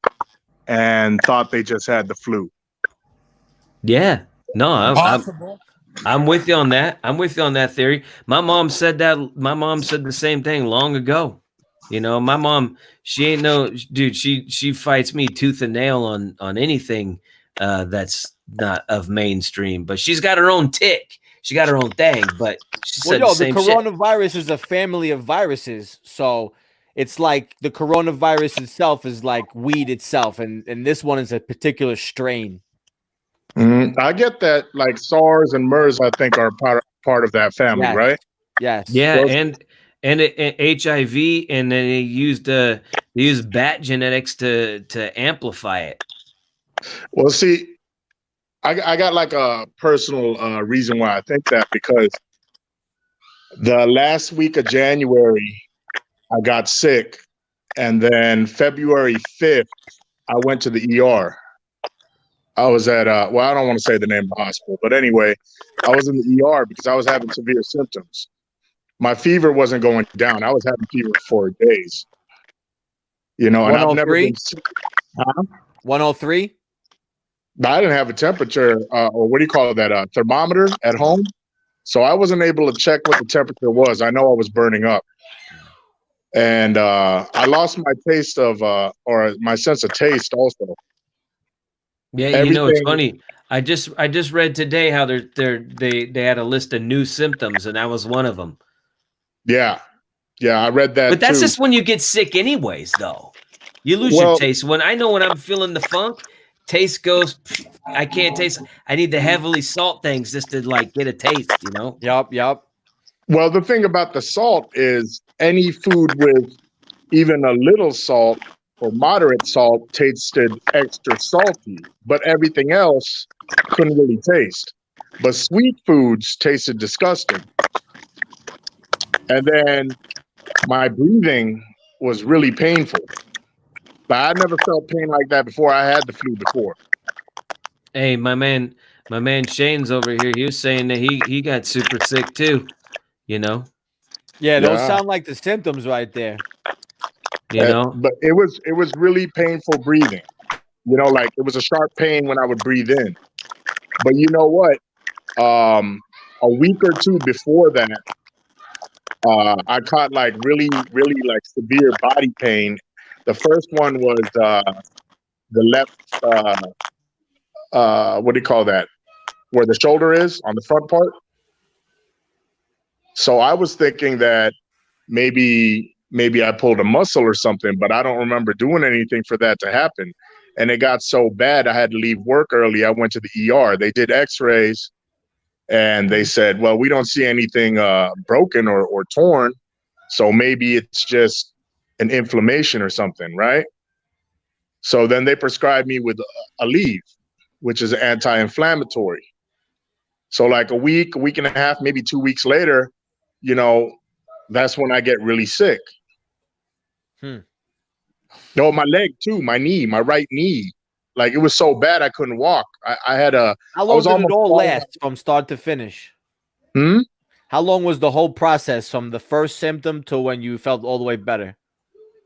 and thought they just had the flu. Yeah. No, Possible. I'm with you on that. I'm with you on that theory. My mom said that. My mom said the same thing long ago. My mom, she ain't no dude. She fights me tooth and nail on anything that's not of mainstream. But she's got her own tick. She got her own thing. But she said the same shit. Coronavirus is a family of viruses, so it's like the coronavirus itself is like weed itself, and this one is a particular strain. I get that, like SARS and MERS, I think are part of that family, Yes. right? Yes. Yeah, and HIV, and then they used bat genetics to amplify it. Well, see, I got like a personal reason why I think that, because the last week of January, I got sick, and then February 5th, I went to the ER. I was at, I don't want to say the name of the hospital, but anyway, I was in the ER because I was having severe symptoms. My fever wasn't going down. I was having fever for 4 days. And I've never been sick. 103? I didn't have a temperature, or what do you call that, thermometer at home. So I wasn't able to check what the temperature was. I know I was burning up. And I lost my taste of, or my sense of taste also. Yeah, it's funny. I just read today how they had a list of new symptoms, and that was one of them. Yeah. Yeah, I read that But that's too. just when you get sick, anyways. Though you lose your Well, taste. When I'm feeling the funk, taste goes. I can't taste. I need to heavily salt things just to like get a taste. You know. Yep. well, the thing about the salt is any food with even a little salt or moderate salt tasted extra salty, but everything else couldn't really taste. But sweet foods tasted disgusting. And then my breathing was really painful. But I never felt pain like that before. I had the flu before. Hey, my man Shane's over here. He was saying that he got super sick too. You know. Yeah, those Yeah. sound like the symptoms right there. You know. But it was really painful breathing. Like it was a sharp pain when I would breathe in. But you know what? A week or two before that, I caught like really, really like severe body pain. The first one was the left, what do you call that? Where the shoulder is on the front part. So I was thinking that maybe I pulled a muscle or something, but I don't remember doing anything for that to happen. And it got so bad I had to leave work early. I went to the ER. They did X-rays, and they said, "Well, we don't see anything broken or torn, so maybe it's just an inflammation or something, right?" So then they prescribed me with a Aleve, which is anti-inflammatory. So like a week and a half, maybe 2 weeks later, you know, that's when I get really sick. No, my leg too, my knee, my right knee. Like it was so bad I couldn't walk. I How long was did it almost all falling. last from start to finish? Hmm? How long was the whole process from the first symptom to when you felt all the way better?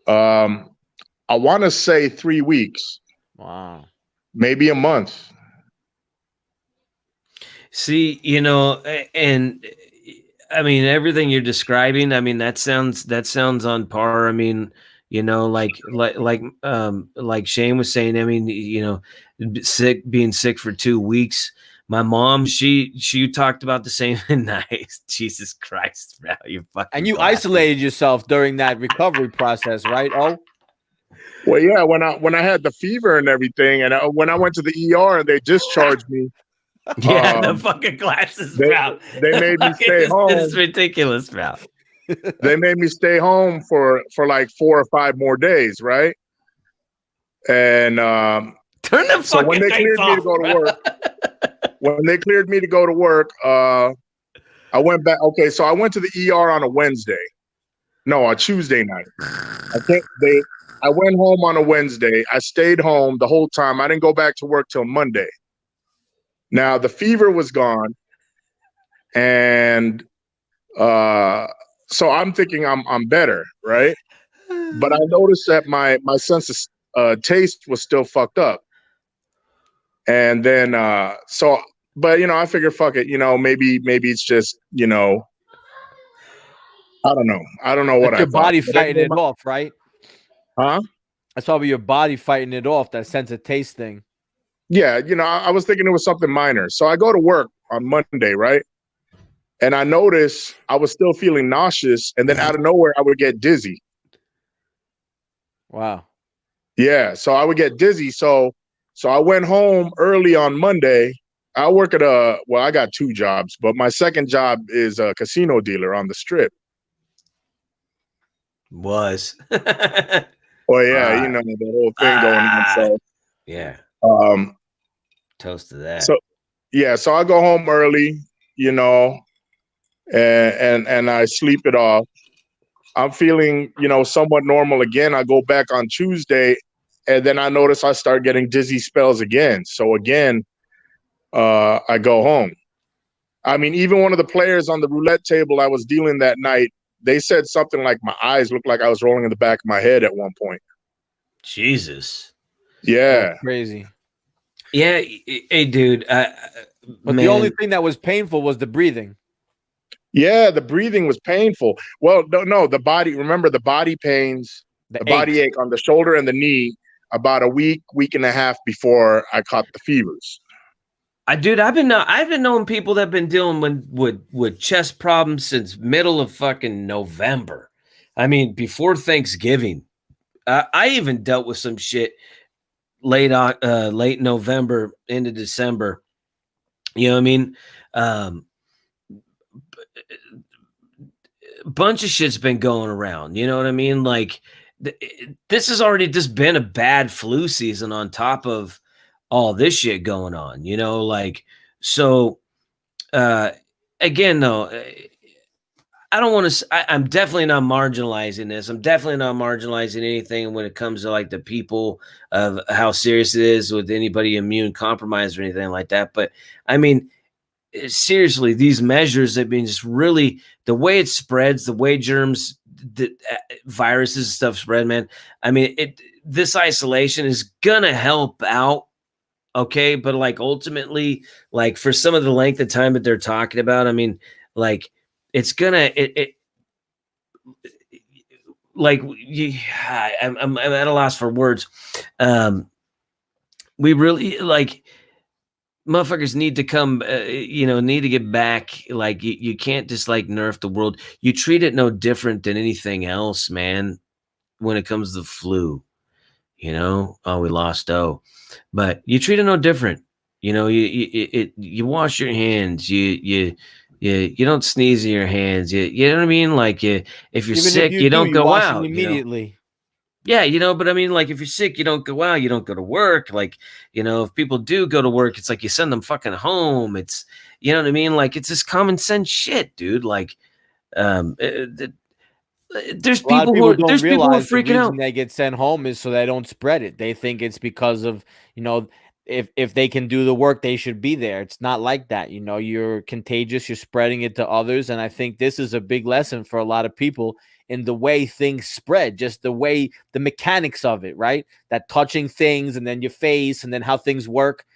I want to say 3 weeks, Wow. maybe a month. See, and I mean everything you're describing. I mean that sounds on par. I mean, like Shane was saying. I mean, being sick for 2 weeks. My mom, she talked about the same. Nice, Jesus Christ, bro, you fucking. And you blasted. isolated yourself during that recovery process, right? Oh, Well, yeah, when I had the fever and everything, and when I went to the ER and they discharged me, Yeah, the um, fucking glasses, they bro. they made me stay This is home. ridiculous, bro. They made me stay home for like 4 or 5 more days, right? And Turn the so when fucking they lights cleared me to off, go to bro. work, I went back. Okay, so I went to the ER on a Wednesday. No, on Tuesday night. I went home on a Wednesday. I stayed home the whole time. I didn't go back to work till Monday. Now the fever was gone, and so I'm thinking I'm better, right? But I noticed that my sense of taste was still fucked up. And then but I figured fuck it, maybe it's just, I don't know. I don't know what that's I your thought. body But fighting anyway, it off, right? huh? That's probably your body fighting it off, that sense of taste thing. Yeah, I was thinking it was something minor. So I go to work on Monday, right? And I noticed I was still feeling nauseous, and then out of nowhere I would get dizzy. Wow. Yeah, so I would get dizzy. So I went home early on Monday. I work at I got 2 jobs, but my second job is a casino dealer on the strip. Was. Oh yeah, the whole thing going on. So Yeah, um toast to that. so yeah, so I go home early, and I sleep it off. I'm feeling, somewhat normal again. I go back on Tuesday, and then I notice I start getting dizzy spells again. So again, I go home. I mean, even one of the players on the roulette table I was dealing that night, they said something like my eyes looked like I was rolling in the back of my head at one point. Jesus. Yeah. That's crazy. Yeah, hey, dude. But the only thing that was painful was the breathing. Yeah, the breathing was painful. Well, no, the body, remember the body pains, the body ache on the shoulder and the knee about a week and a half before I caught the fevers. I've been knowing people that have been dealing with chest problems since middle of fucking November. I mean, before Thanksgiving. I even dealt with some shit late November into December. You know what I mean? Um, bunch of shit's been going around. You know what I mean? Like this has already just been a bad flu season on top of all this shit going on. You know, like so. Uh, again, though, I don't want to. I'm definitely not marginalizing this. I'm definitely not marginalizing anything when it comes to like the people of how serious it is with anybody immune compromised or anything like that. But I mean, seriously, these measures have been just really the way it spreads, the way germs, the viruses, stuff spread, man. I mean, this isolation is gonna help out. Okay, but like ultimately, like for some of the length of time that they're talking about, I mean, like it's gonna it like I'm at a loss for words. We really like motherfuckers need to come, need to get back. Like you can't just like nerf the world. You treat it no different than anything else, man. When it comes to the flu, oh, we lost but you treat it no different. You wash your hands. You don't sneeze in your hands. You know what I mean? Like if you're Even if sick, you you do, don't you go wash it out. immediately. Yeah, but I mean, like if you're sick, you don't go out. You don't go to work. Like if people do go to work, it's like you send them fucking home. It's you know what I mean? Like it's just common sense shit, dude. Like um, uh, th- there's A lot of people who people are don't realize the freaking reason out. they get sent home is so they don't spread it. They think it's because of, if they can do the work, they should be there. It's not like that. You're contagious, you're spreading it to others. And I think this is a big lesson for a lot of people in the way things spread, just the mechanics of it, right? That touching things and then your face and then how things work.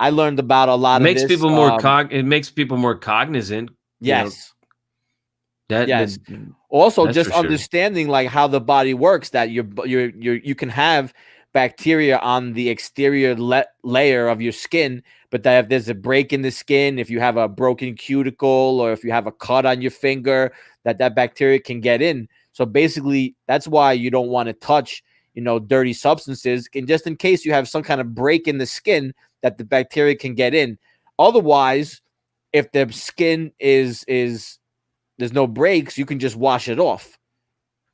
I learned about a It lot of makes this. people it makes people more cognizant. Yes. That, Yes. that Also, that's for just sure. understanding like how the body works, that you can have bacteria on the exterior layer of your skin, but that if there's a break in the skin, if you have a broken cuticle or if you have a cut on your finger, that bacteria can get in. So basically, that's why you don't want to touch, dirty substances, and just in case you have some kind of break in the skin that the bacteria can get in. Otherwise, if the skin is there's no breaks, you can just wash it off.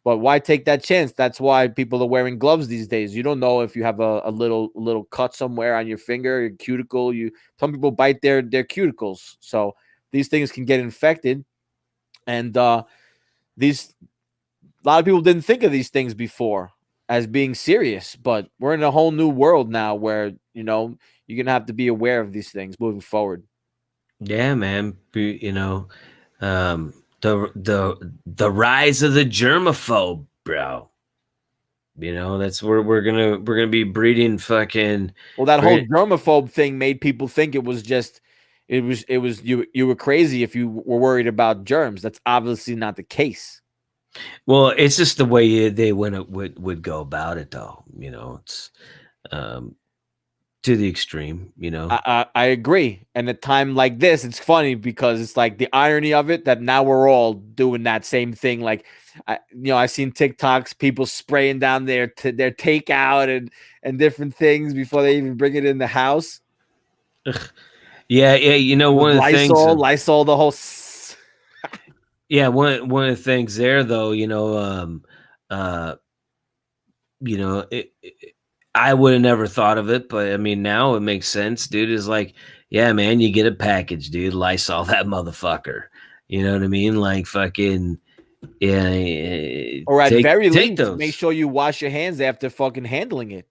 But why take that chance? That's why people are wearing gloves these days. You don't know if you have a little cut somewhere on your finger, your cuticle. Some people bite their cuticles, so these things can get infected. And these a lot of people didn't think of these things before as being serious, but we're in a whole new world now where you're gonna have to be aware of these things moving forward. Yeah, man. Um, the rise of the germaphobe, bro. That's where we're gonna be breeding fucking. Well, that whole germaphobe thing made people think it was you were crazy if you were worried about germs. That's obviously not the case. Well, it's just the way they would go about it, though. It's to the extreme. I agree. And at a time like this, it's funny because it's like the irony of it that now we're all doing that same thing. Like, I seen TikToks, people spraying down their takeout and different things before they even bring it in the house. Yeah. One of the things. Lysol, the whole. Yeah, one of the things there, though. Uh, I would have never thought of it, but I mean, now it makes sense, dude. Is like, yeah, man, you get a package, dude. Lysol that motherfucker. You know what I mean? Like, fucking, yeah. Or at very take least, make those. sure you wash your hands after fucking handling it.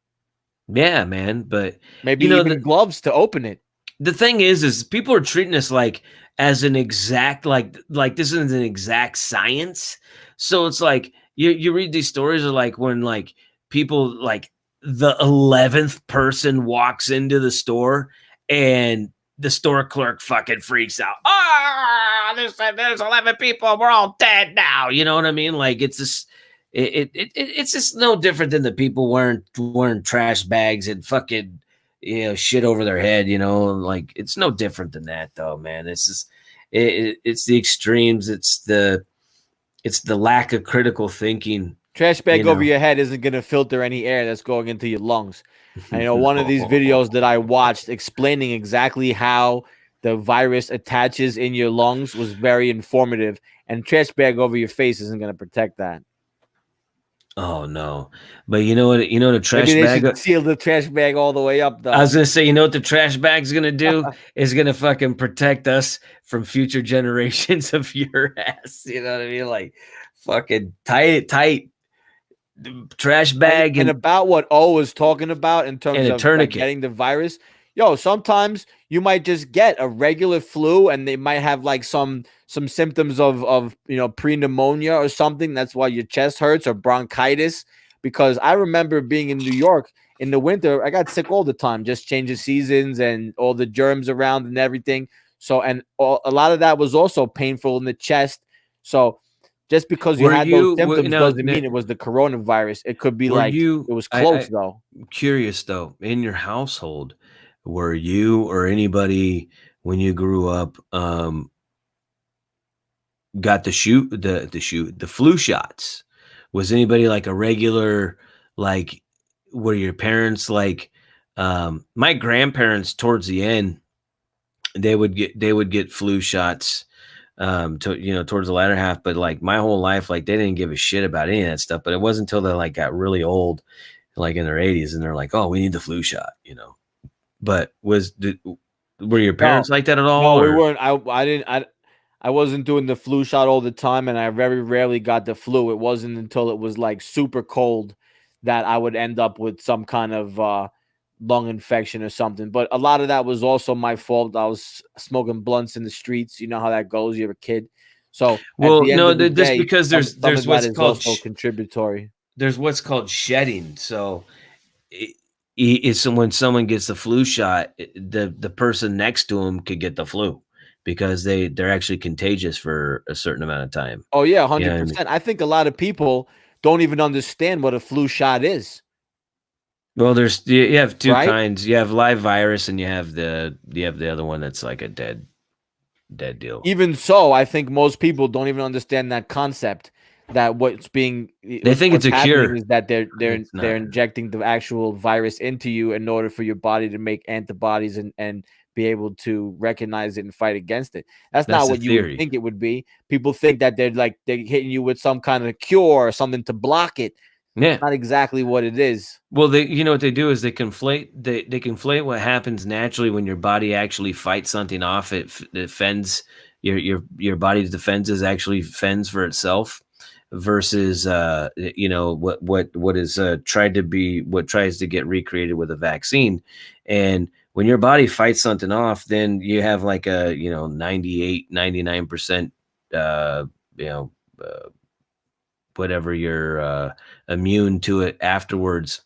Yeah, man. But Maybe even the gloves to open it. thing is people are treating this like as an exact like this isn't an exact science. So it's like you read these stories of like when like people like the 11th person walks into the store and the store clerk fucking freaks out. There's 11 people. We're all dead now. You know what I mean? Like it's just it's just no different than the people wearing trash bags and fucking shit over their head. Like it's no different than that, though, man. It's the extremes. It's the lack of critical thinking. Trash bag over your head isn't going to filter any air that's going into your lungs. I know one of these videos that I watched explaining exactly how the virus attaches in your lungs was very informative, and trash bag over your face isn't going to protect that. Oh no! But you know what? The trash Maybe they bag. should seal the trash bag all the way up, though. I was gonna say, what the trash bag's gonna do is gonna fucking protect us from future generations of your ass. You know what I mean? Like, fucking tight trash bag and about what O was talking about in terms and a of like tourniquet. getting the virus. Yo, sometimes you might just get a regular flu and they might have like some symptoms of pre-pneumonia or something. That's why your chest hurts, or bronchitis. Because I remember being in New York in the winter, I got sick all the time, just changing seasons and all the germs around and everything. So, and a lot of that was also painful in the chest. So just because you had those symptoms doesn't mean it was the coronavirus. It could be like it was close, though. I'm curious, though, in your household, were you or anybody when you grew up got the flu shots? Was anybody like a regular, like, were your parents like, my grandparents towards the end, they would get flu shots towards the latter half, but like my whole life, like they didn't give a shit about any of that stuff. But it wasn't until they like got really old, like in their 80s, and they're like, oh, we need the flu shot, But were your parents like that at all? No, we weren't. I wasn't doing the flu shot all the time, and I very rarely got the flu. It wasn't until it was like super cold that I would end up with some kind of lung infection or something. But a lot of that was also my fault. I was smoking blunts in the streets. You know how that goes. You're a kid. So well, at the end no, of the just day, because there's what's called also contributory. There's what's called shedding. So it's when someone gets the flu shot, the person next to them could get the flu because they're actually contagious for a certain amount of time. Oh yeah, 100%. I think a lot of people don't even understand what a flu shot is. Well, you have two kinds. You have live virus, and you have the other one that's like a dead deal. Even so, I think most people don't even understand that concept. That they think it's a cure. Is that they're injecting the actual virus into you in order for your body to make antibodies and be able to recognize it and fight against it. That's not what you would think it would be. People think that they're hitting you with some kind of cure or something to block it. Yeah, not exactly what it is. Well, what they do is they conflate what happens naturally when your body actually fights something off. It defends your body's defenses actually fends for itself, versus what is what tries to get recreated with a vaccine. And when your body fights something off, then you have like a 99% whatever, you're immune to it afterwards.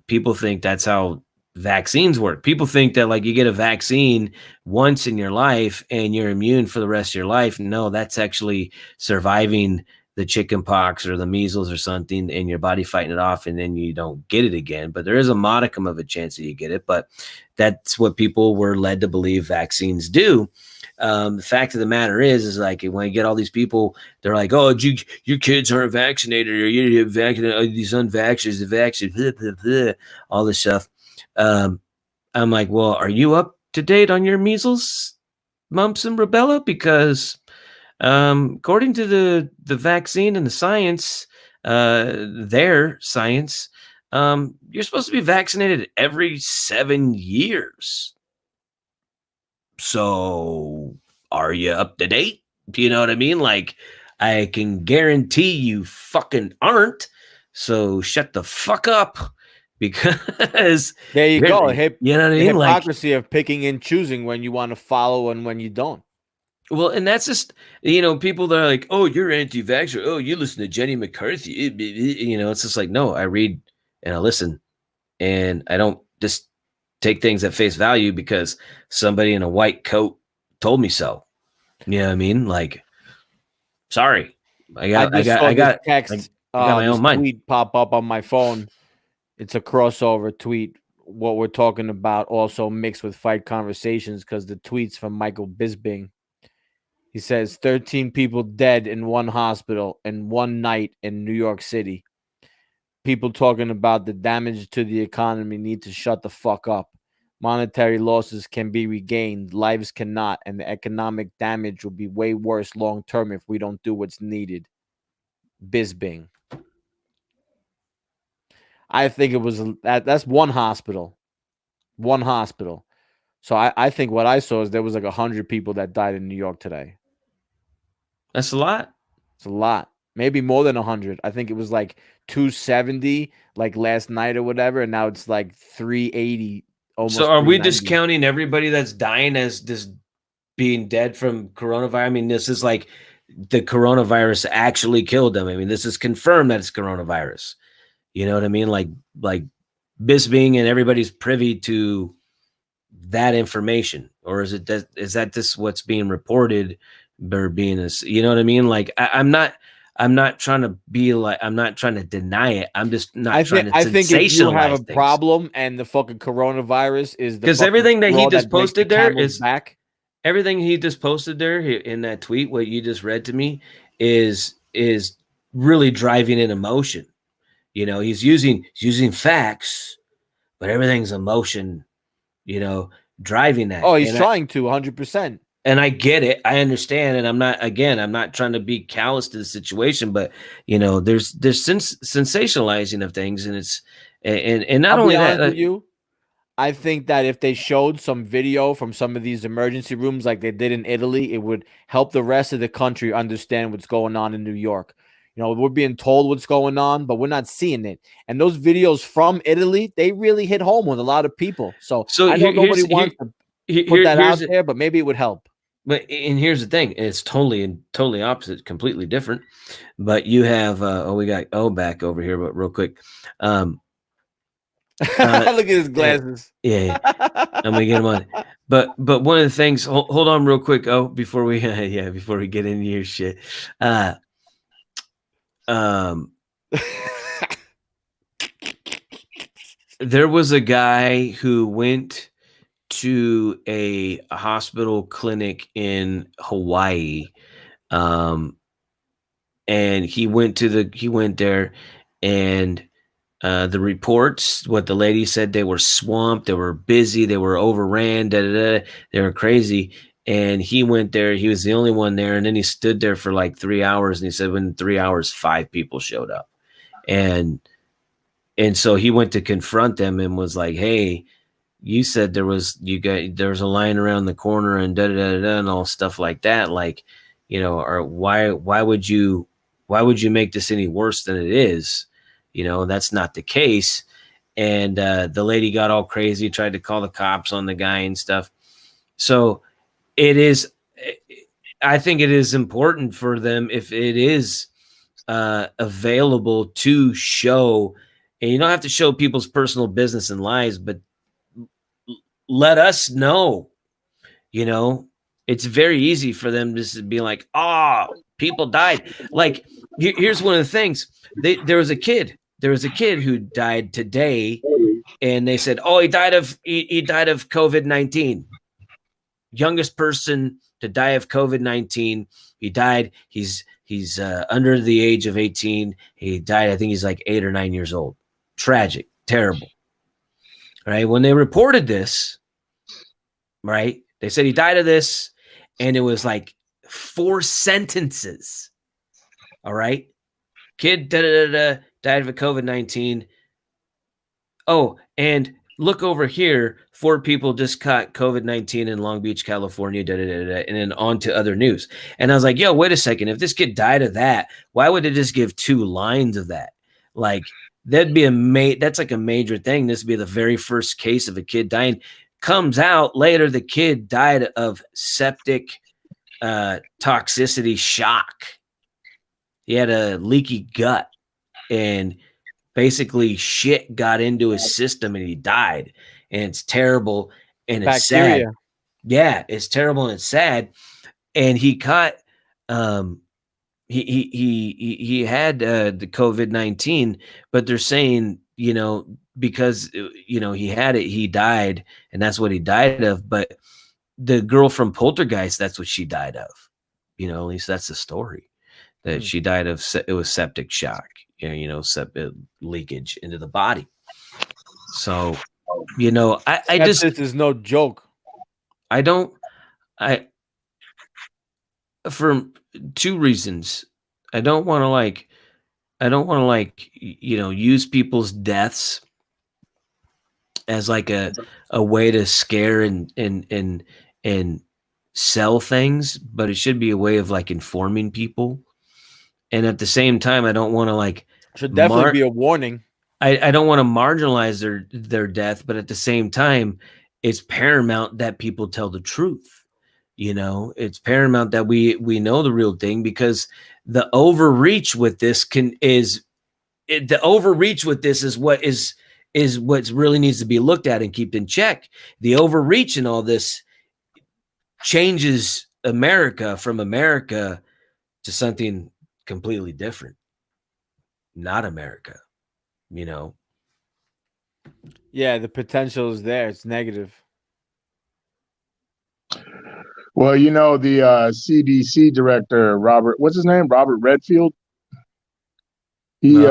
People think that's how vaccines work. People think that like you get a vaccine once in your life and you're immune for the rest of your life. No, that's actually surviving the chicken pox or the measles or something, and your body fighting it off, and then you don't get it again. But there is a modicum of a chance that you get it. But that's what people were led to believe vaccines do. The fact of the matter is like when you get all these people, they're like, oh, your kids aren't vaccinated, or you're vaccinated, these unvaxxers, the vaccine, blah, blah, blah, all this stuff. I'm like, well, are you up to date on your measles, mumps, and rubella? Because according to the vaccine and the science, their science, you're supposed to be vaccinated every 7 years. So are you up to date? Do you know what I mean? Like, I can guarantee you fucking aren't. So shut the fuck up, because there you go. You know what I mean? Hypocrisy of picking and choosing when you want to follow and when you don't. Well, and that's just, people that are like, oh, you're anti-vaxxer. Oh, you listen to Jenny McCarthy. It's just like, no, I read and I listen, and I don't just take things at face value because somebody in a white coat told me so. You know what I mean? Like, sorry, I got my own mind. Tweet pop up on my phone. It's a crossover tweet what we're talking about also mixed with fight conversations because the tweets from Michael Bisbing. He says 13 people dead in one hospital in one night in New York City. People talking about the damage to the economy need to shut the fuck up. Monetary losses can be regained, lives cannot, and the economic damage will be way worse long term if we don't do what's needed. Bisbing. I think it was that's one hospital. One hospital. So I think what I saw is there was like 100 people that died in New York today. That's a lot. It's a lot. Maybe more than 100. I think it was like 270 like last night or whatever, and now it's like 380, almost So are we 390. discounting everybody that's dying as just being dead from coronavirus? I mean, this is like the coronavirus actually killed them. I mean, this is confirmed that it's coronavirus. You know what I mean? Like Bisbing and everybody's privy to that information, or is that this what's being reported or being you know what I mean? Like I'm not trying to be like, I'm not trying to deny it. I'm just not trying to I think if you have a sensationalize things. problem and the fucking coronavirus is the Because fucking everything that he straw just breaks the posted there camel's is back. everything he just posted there in that tweet, what you just read to me, is really driving in emotion. You know, he's using facts, but everything's emotion, you know, driving that. Oh, he's And trying to 100%. and I get it. I understand. And I'm not trying to be callous to the situation, but you know, there's sensationalizing of things, and it's and not I'll only be honest that, with you. I think that if they showed some video from some of these emergency rooms like they did in Italy, it would help the rest of the country understand what's going on in New York. You know, we're being told what's going on, but we're not seeing it. And those videos from Italy, they really hit home with a lot of people. So I know nobody wants to put that out there, but maybe it would help. But and here's the thing: it's totally opposite, completely different. But you have we got back over here, but real quick, Look at his glasses. Yeah, I'm gonna get him on. But one of the things, hold on real quick. Before we before we get into your shit, there was a guy who went to a hospital clinic in Hawaii, and he went there, and the reports, what the lady said, they were swamped, they were busy, they were overran, they were crazy. And he went there, he was the only one there, and then he stood there for like 3 hours, and he said within 3 hours 5 people showed up. And so he went to confront them and was like, hey, you said there was a line around the corner and and all stuff like that, like, you know, or why would you make this any worse than it is? You know, that's not the case. And the lady got all crazy, tried to call the cops on the guy and stuff. So I think it is important for them, if it is available, to show, and you don't have to show people's personal business and lives, but let us know. You know, it's very easy for them to be like, people died. Like, here's one of the things. There was a kid who died today, and they said, he died of COVID-19. Youngest person to die of COVID-19. He died. He's under the age of 18. He died. I think he's like 8 or 9 years old. Tragic, terrible. Right? When they reported this, right, they said he died of this, and it was like 4 sentences. All right. Kid died of COVID-19. Oh, and look over here. 4 people just caught COVID-19 in Long Beach, California, and then on to other news. And I was like, yo, wait a second. If this kid died of that, why would it just give 2 lines of that? Like, that'd be that's like a major thing. This would be the very first case of a kid dying. Comes out later, the kid died of septic toxicity shock. He had a leaky gut, and basically shit got into his system, and he died. And it's terrible, and it's Bacteria. sad. Yeah, it's terrible and it's sad. And he caught he had the COVID-19, but they're saying, you know, because he had it, he died, and that's what he died of. But the girl from Poltergeist, that's what she died of. At least that's the story, that she died of. It was septic shock, leakage into the body. So, I just, this is no joke. For two reasons. I don't want to use people's deaths as like a way to scare and sell things, but it should be a way of like informing people. And at the same time, I don't want to should definitely be a warning. I don't want to marginalize their death, but at the same time, it's paramount that people tell the truth. It's paramount that we know the real thing, because the overreach with this is what really needs to be looked at and kept in check. The overreach in all this changes America from America to something completely different. Not America, Yeah, the potential is there. It's negative. Well, the CDC director, what's his name? Robert Redfield. He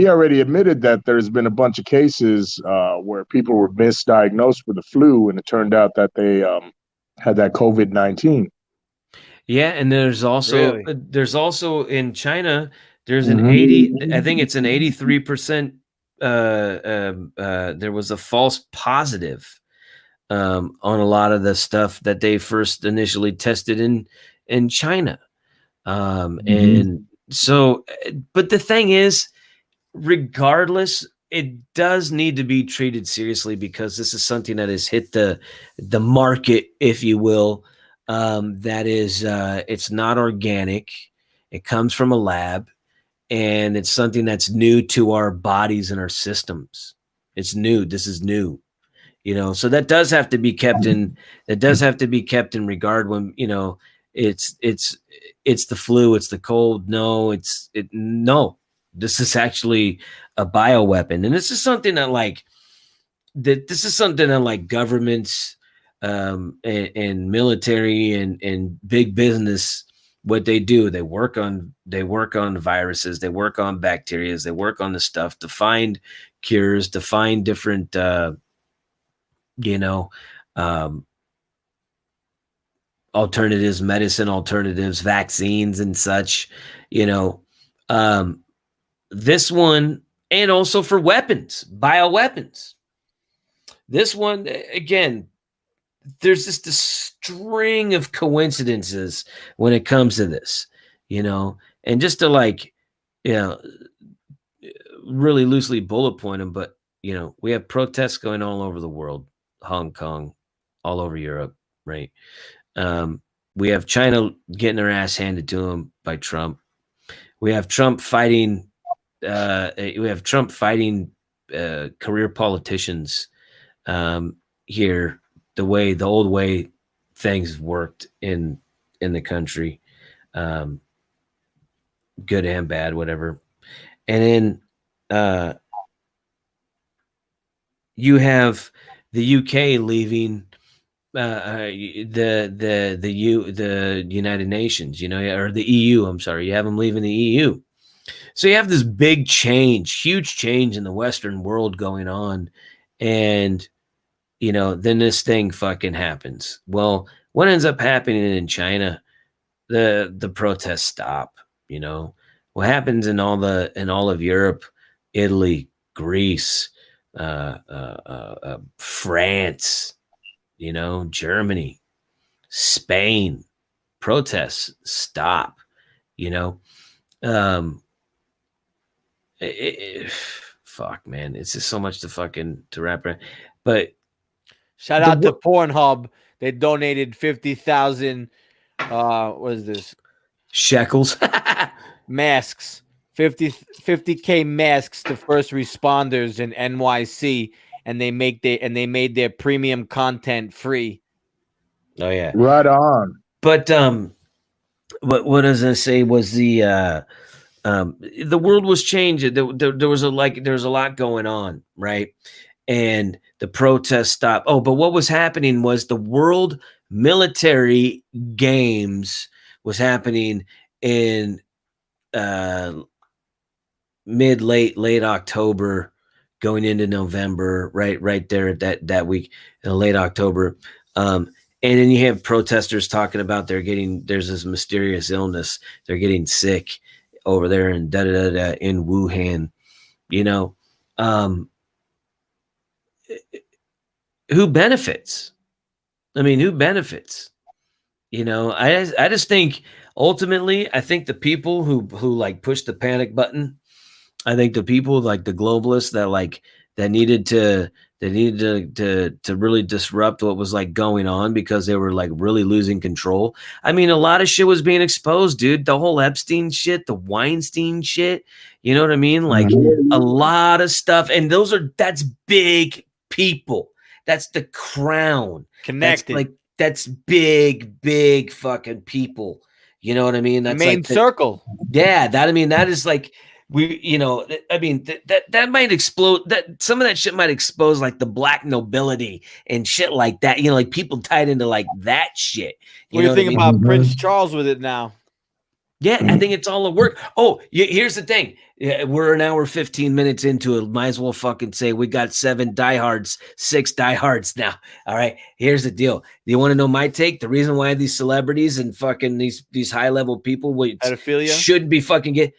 already admitted that there's been a bunch of cases where people were misdiagnosed with the flu, and it turned out that they had that COVID-19. Yeah, and there's also in China, there's an 83%. There was a false positive on a lot of the stuff that they first initially tested in China. And so, but the thing is, regardless, it does need to be treated seriously, because this is something that has hit the market, if you will. That is, it's not organic. It comes from a lab, and it's something that's new to our bodies and our systems. It's new. This is new. So that does have to be kept in. That does have to be kept in regard when it's the flu, it's the cold. No, no. This is actually a bioweapon, and this is something that governments and military and big business, what they do, they work on viruses, they work on bacteria, they work on the stuff to find cures, to find different alternatives, medicine alternatives, vaccines and such. This one, and also for weapons, bioweapons. This one, again, there's just a string of coincidences when it comes to this, and just to really loosely bullet point them. But, we have protests going all over the world, Hong Kong, all over Europe, right? We have China getting their ass handed to them by Trump. We have Trump fighting. Career politicians here, the old way things worked in the country, good and bad, whatever. And then you have the UK leaving the United Nations, or the EU. I'm sorry, you have them leaving the EU. So you have this big change, huge change in the Western world going on, and then this thing fucking happens. Well, what ends up happening in China? The protests stop. What happens in all of Europe, Italy, Greece, France, Germany, Spain, protests stop. Fuck, man, it's just so much to wrap around. But shout out to Pornhub. They donated 50,000 what is this, shekels? Masks, 50K masks to first responders in NYC, and they made their premium content free. Oh yeah, right on. But what I was gonna say was the the world was changing. There was a lot going on, right? And the protests stopped. Oh, but what was happening was the World Military Games was happening in late October, going into November, right there at that week in late October. And then you have protesters talking about there's this mysterious illness, they're getting sick over there in in Wuhan, you know. Who benefits? I mean, who benefits? You know, I just think ultimately, I think the people who like push the panic button, I think the people like the globalists that needed to really disrupt what was like going on because they were like really losing control. I mean, a lot of shit was being exposed, dude. The whole Epstein shit, the Weinstein shit, you know what I mean? Like a lot of stuff. And that's big people. That's the crown. Connected. That's big fucking people. You know what I mean? That's main like circle. Yeah, that is like that might explode. That some of that shit might expose like the black nobility and shit like that. You know, like people tied into like that shit. What do you think about Prince Charles with it now? Yeah, I think it's all a work. Oh, here's the thing. We're an hour 15 minutes into it. Might as well fucking say we got 6 diehards now. All right. Here's the deal. Do you want to know my take? The reason why these celebrities and fucking these high level people pedophilia shouldn't be fucking get.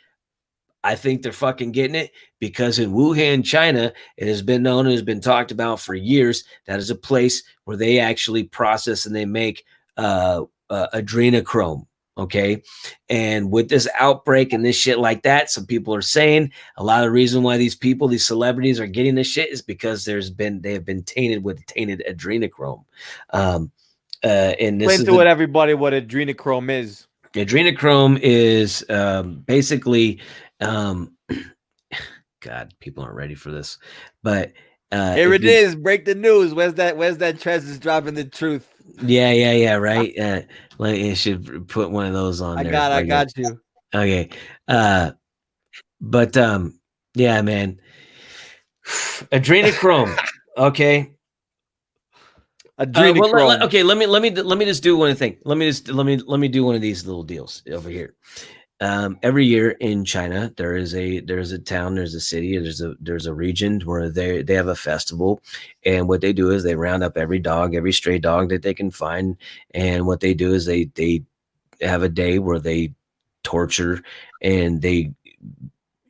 I think they're fucking getting it because in Wuhan, China, it has been known and has been talked about for years. That is a place where they actually process and they make adrenochrome. Okay. And with this outbreak and this shit like that, some people are saying a lot of the reason why these celebrities are getting this shit is because they have been tainted with tainted adrenochrome. And this explain to everybody what adrenochrome is. Adrenochrome is basically, God, people aren't ready for this, but here it is. Break the news. Where's that Trez dropping the truth? Yeah, right. You should put one of those on there. I got you. Okay. But yeah, man. Adrenochrome. Okay. Adrenochrome. Okay, let me just do one thing. Let me do one of these little deals over here. Every year in China, there's a town, there's a city, there's a region where they have a festival, and what they do is they round up every stray dog that they can find, and what they do is they have a day where they torture and they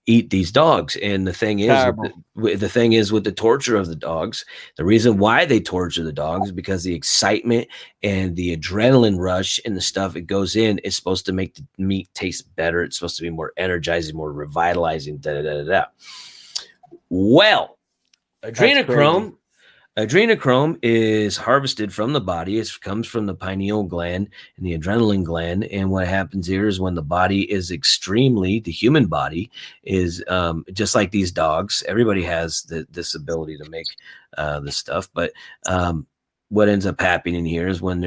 eat these dogs. And the thing is with the torture of the dogs, the reason why they torture the dogs is because the excitement and the adrenaline rush and the stuff it goes in is supposed to make the meat taste better. It's supposed to be more energizing, more revitalizing. Well, adrenochrome is harvested from the body. It comes from the pineal gland and the adrenaline gland. And what happens here is when the body is the human body is just like these dogs. Everybody has this ability to make this stuff. But what ends up happening here is when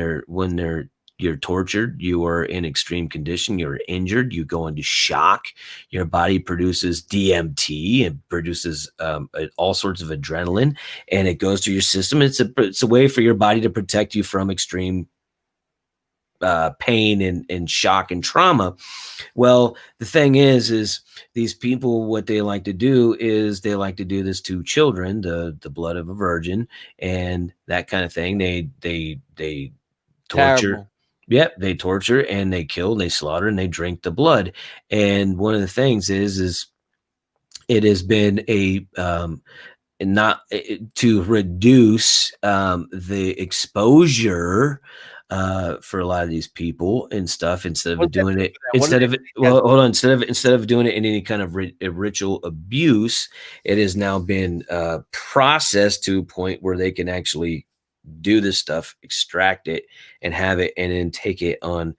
you're tortured, you are in extreme condition, you're injured, you go into shock, your body produces DMT and produces all sorts of adrenaline, and it goes through your system. It's a way for your body to protect you from extreme pain and shock and trauma. Well, the thing is these people, what they like to do is they like to do this to children, the blood of a virgin and that kind of thing. They torture. Terrible. Yep, they torture and they kill, and they slaughter, and they drink the blood. And one of the things is it has been not to reduce the exposure for a lot of these people and stuff instead of doing it instead of doing it in any kind of ritual abuse. It has now been processed to a point where they can actually do this stuff, extract it and have it, and then take it on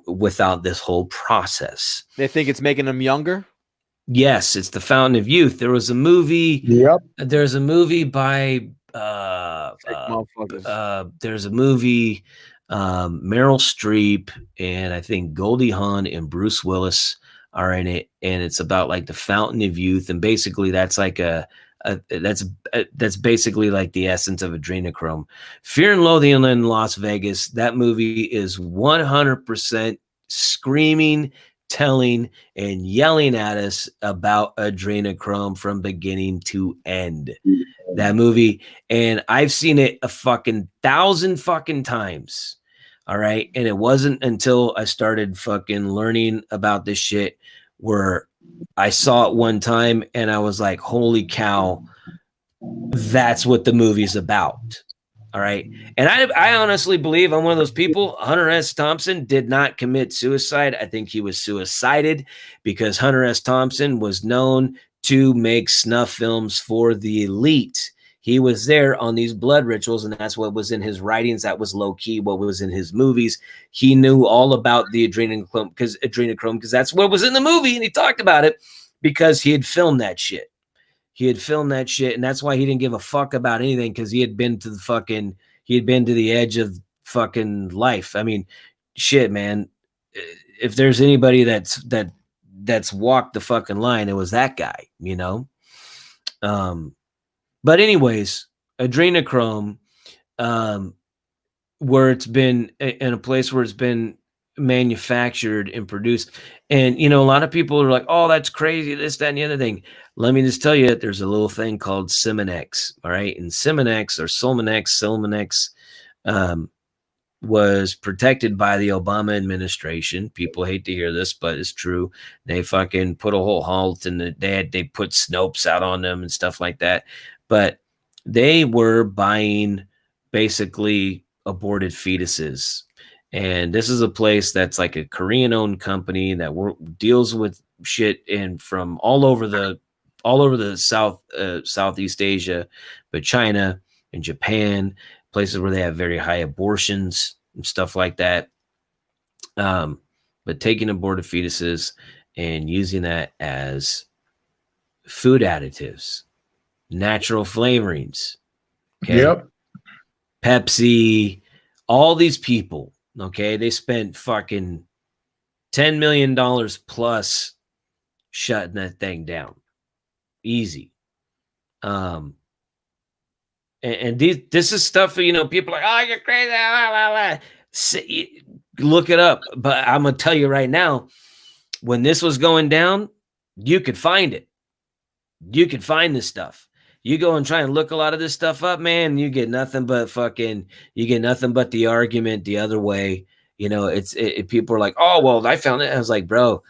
without this whole process. They think it's making them younger. Yes, it's the fountain of youth. There was a movie. Yep. There's a movie by there's a movie Meryl Streep and I think Goldie Hawn and Bruce Willis All right, and it's about like the fountain of youth, and basically that's like that's basically like the essence of adrenochrome. Fear and Loathing in Las Vegas. That movie is 100% screaming, telling, and yelling at us about adrenochrome from beginning to end. That movie, and I've seen it a fucking 1,000 fucking times. All right, and it wasn't until I started fucking learning about this shit where I saw it one time and I was like, holy cow, that's what the movie's about. All right. And I honestly believe I'm one of those people. Hunter S. Thompson did not commit suicide. I think he was suicided because Hunter S. Thompson was known to make snuff films for the elite. He was there on these blood rituals, and that's what was in his writings. That was low key what was in his movies. He knew all about the adrenochrome because that's what was in the movie, and he talked about it because he had filmed that shit. He had filmed that shit, and that's why he didn't give a fuck about anything because he had been to the edge of fucking life. I mean, shit, man. If there's anybody that's walked the fucking line, it was that guy, you know. But anyways, adrenochrome, where it's been in a place where it's been manufactured and produced. And, you know, a lot of people are like, oh, that's crazy, this, that, and the other thing. Let me just tell you, there's a little thing called Simonex, all right? And Simonex or Solmonex, was protected by the Obama administration. People hate to hear this, but it's true. They fucking put a whole halt and they put Snopes out on them and stuff like that. But they were buying basically aborted fetuses. And this is a place that's like a Korean-owned company that deals with shit in from all over the Southeast Asia, but China and Japan, places where they have very high abortions and stuff like that. But taking aborted fetuses and using that as food additives, natural flavorings. Okay. Yep. Pepsi, all these people, okay, they spent fucking $10 million plus shutting that thing down. Easy. And this is stuff, you know, people are like, oh, you're crazy. Blah, blah, blah. Look it up. But I'm going to tell you right now, when this was going down, you could find it. You could find this stuff. You go and try and look a lot of this stuff up, man, you get nothing but the argument the other way. You know, people are like, oh, well, I found it. I was like, bro,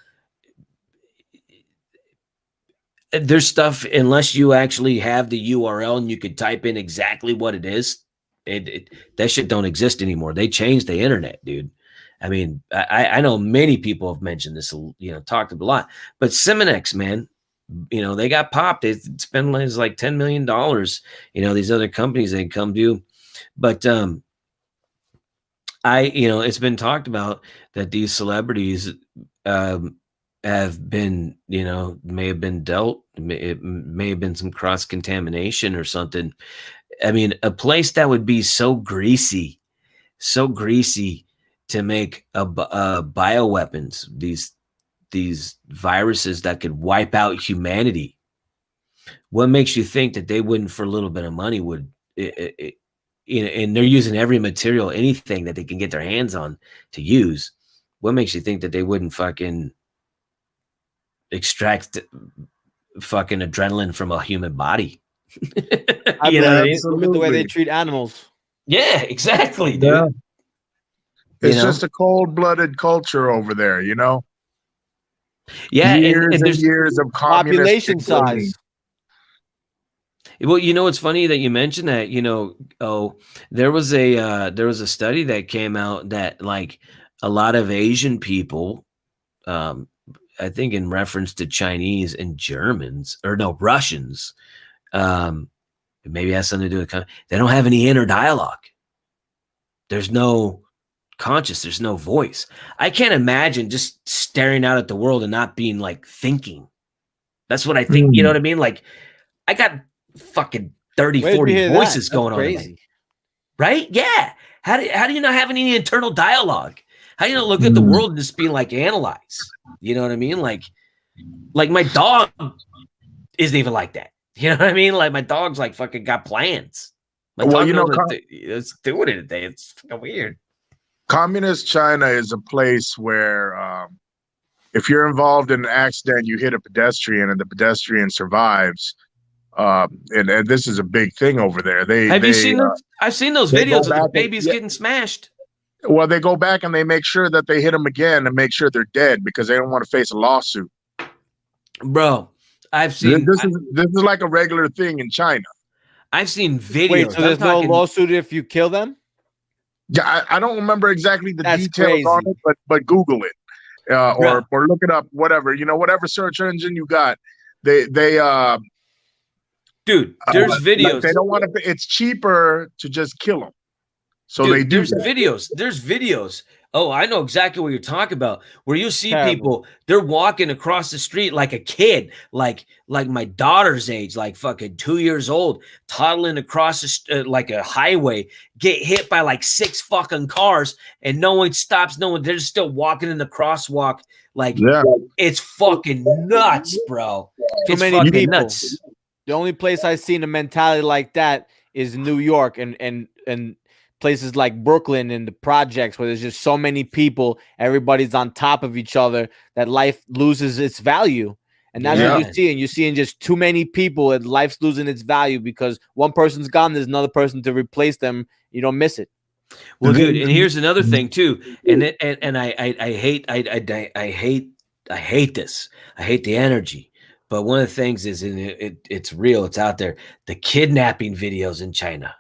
there's stuff, unless you actually have the URL and you could type in exactly what it is, that shit don't exist anymore. They changed the internet, dude. I mean, I know many people have mentioned this, you know, talked a lot, but Simonex, man, you know, they got popped. They spent like $10 million. You know, these other companies they come to, but you know, it's been talked about that these celebrities have been, you know, may have been dealt. It may have been some cross contamination or something. I mean, a place that would be so greasy to make bioweapons, these viruses that could wipe out humanity. What makes you think that they wouldn't, for a little bit of money, would you know, and they're using every material, anything that they can get their hands on to use. What makes you think that they wouldn't fucking extract fucking adrenaline from a human body? You know what I mean? Absolutely. Look at the way they treat animals. Yeah, exactly, dude. Yeah. It's You know? just a cold-blooded culture over there, you know. Yeah, Years and and years of Population communist decline. size. Well, you know, it's funny that you mentioned that. You know, there was a study that came out that like a lot of Asian people, I think in reference to Chinese and Germans, or no, Russians, maybe it has something to do with, they don't have any inner dialogue. There's no conscious, there's no voice. I can't imagine just staring out at the world and not being like thinking. That's what I think. You know what I mean? Like, I got fucking 30, Where did you 40 hear voices that? going That's on. crazy. Right? Yeah. How do you not have any internal dialogue? How do you not look at the world and just being like analyze? You know what I mean? Like my dog isn't even like that. You know what I mean? Like my dog's like fucking got plans. My dog knows it's doing it today. It's fucking weird. Communist China is a place where if you're involved in an accident, you hit a pedestrian and the pedestrian survives. And this is a big thing over there. Have you seen those? I've seen those videos of the babies getting smashed. Well, they go back and they make sure that they hit them again and make sure they're dead because they don't want to face a lawsuit. Bro, I've seen this is like a regular thing in China. I've seen videos. Wait, so there's no lawsuit if you kill them? Yeah, I don't remember exactly the details on it, but Google it or look it up. Whatever whatever search engine you got, they dude. There's videos. Like they don't want to. It's cheaper to just kill them, so dude, they do. There's videos. Oh, I know exactly what you're talking about. Where you see people, they're walking across the street like a kid, like my daughter's age, like fucking 2 years old, toddling across like a highway, get hit by like 6 fucking cars, and no one stops. No one. They're just still walking in the crosswalk. Like it's fucking nuts, bro. It's fucking people. Nuts. The only place I've seen a mentality like that is New York and places like Brooklyn and the projects where there's just so many people, everybody's on top of each other, that life loses its value. And that's what you're seeing. You're seeing just too many people and life's losing its value because one person's gone, there's another person to replace them. You don't miss it. Well, dude, and here's another thing too. And I hate this. I hate the energy. But one of the things is it's real. It's out there. The kidnapping videos in China.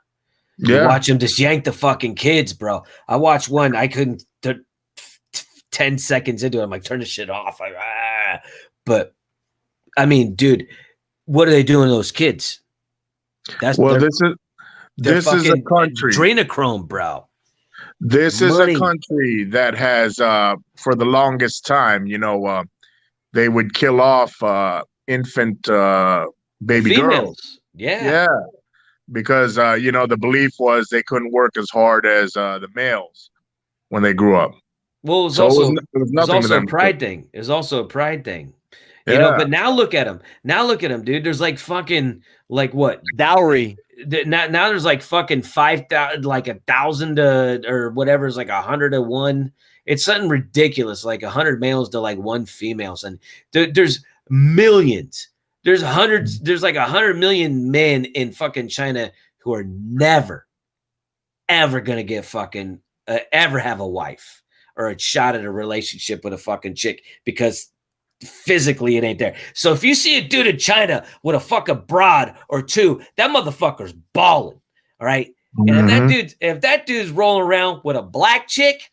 You watch them just yank the fucking kids, bro. I watched one. I couldn't 10 seconds into it. I'm like, turn this shit off. But I mean, dude, what are they doing to those kids? This is a country. Adrenochrome, bro. This is a country that has, for the longest time, they would kill off infant baby females. Girls. Yeah. Because the belief was they couldn't work as hard as the males when they grew up. Well, it was also a pride thing. It was also a pride thing. You know, but now look at them. Dude. There's like fucking like what? Dowry. Now there's like fucking 5,000, like 1,000 or whatever is like 100 to 1. It's something ridiculous, like 100 males to like 1 female. And there's millions. There's hundreds. There's like 100 million men in fucking China who are never, ever gonna get fucking ever have a wife or a shot at a relationship with a fucking chick because physically it ain't there. So if you see a dude in China with a fucking broad or 2, that motherfucker's balling. All right. And if that dude's rolling around with a black chick,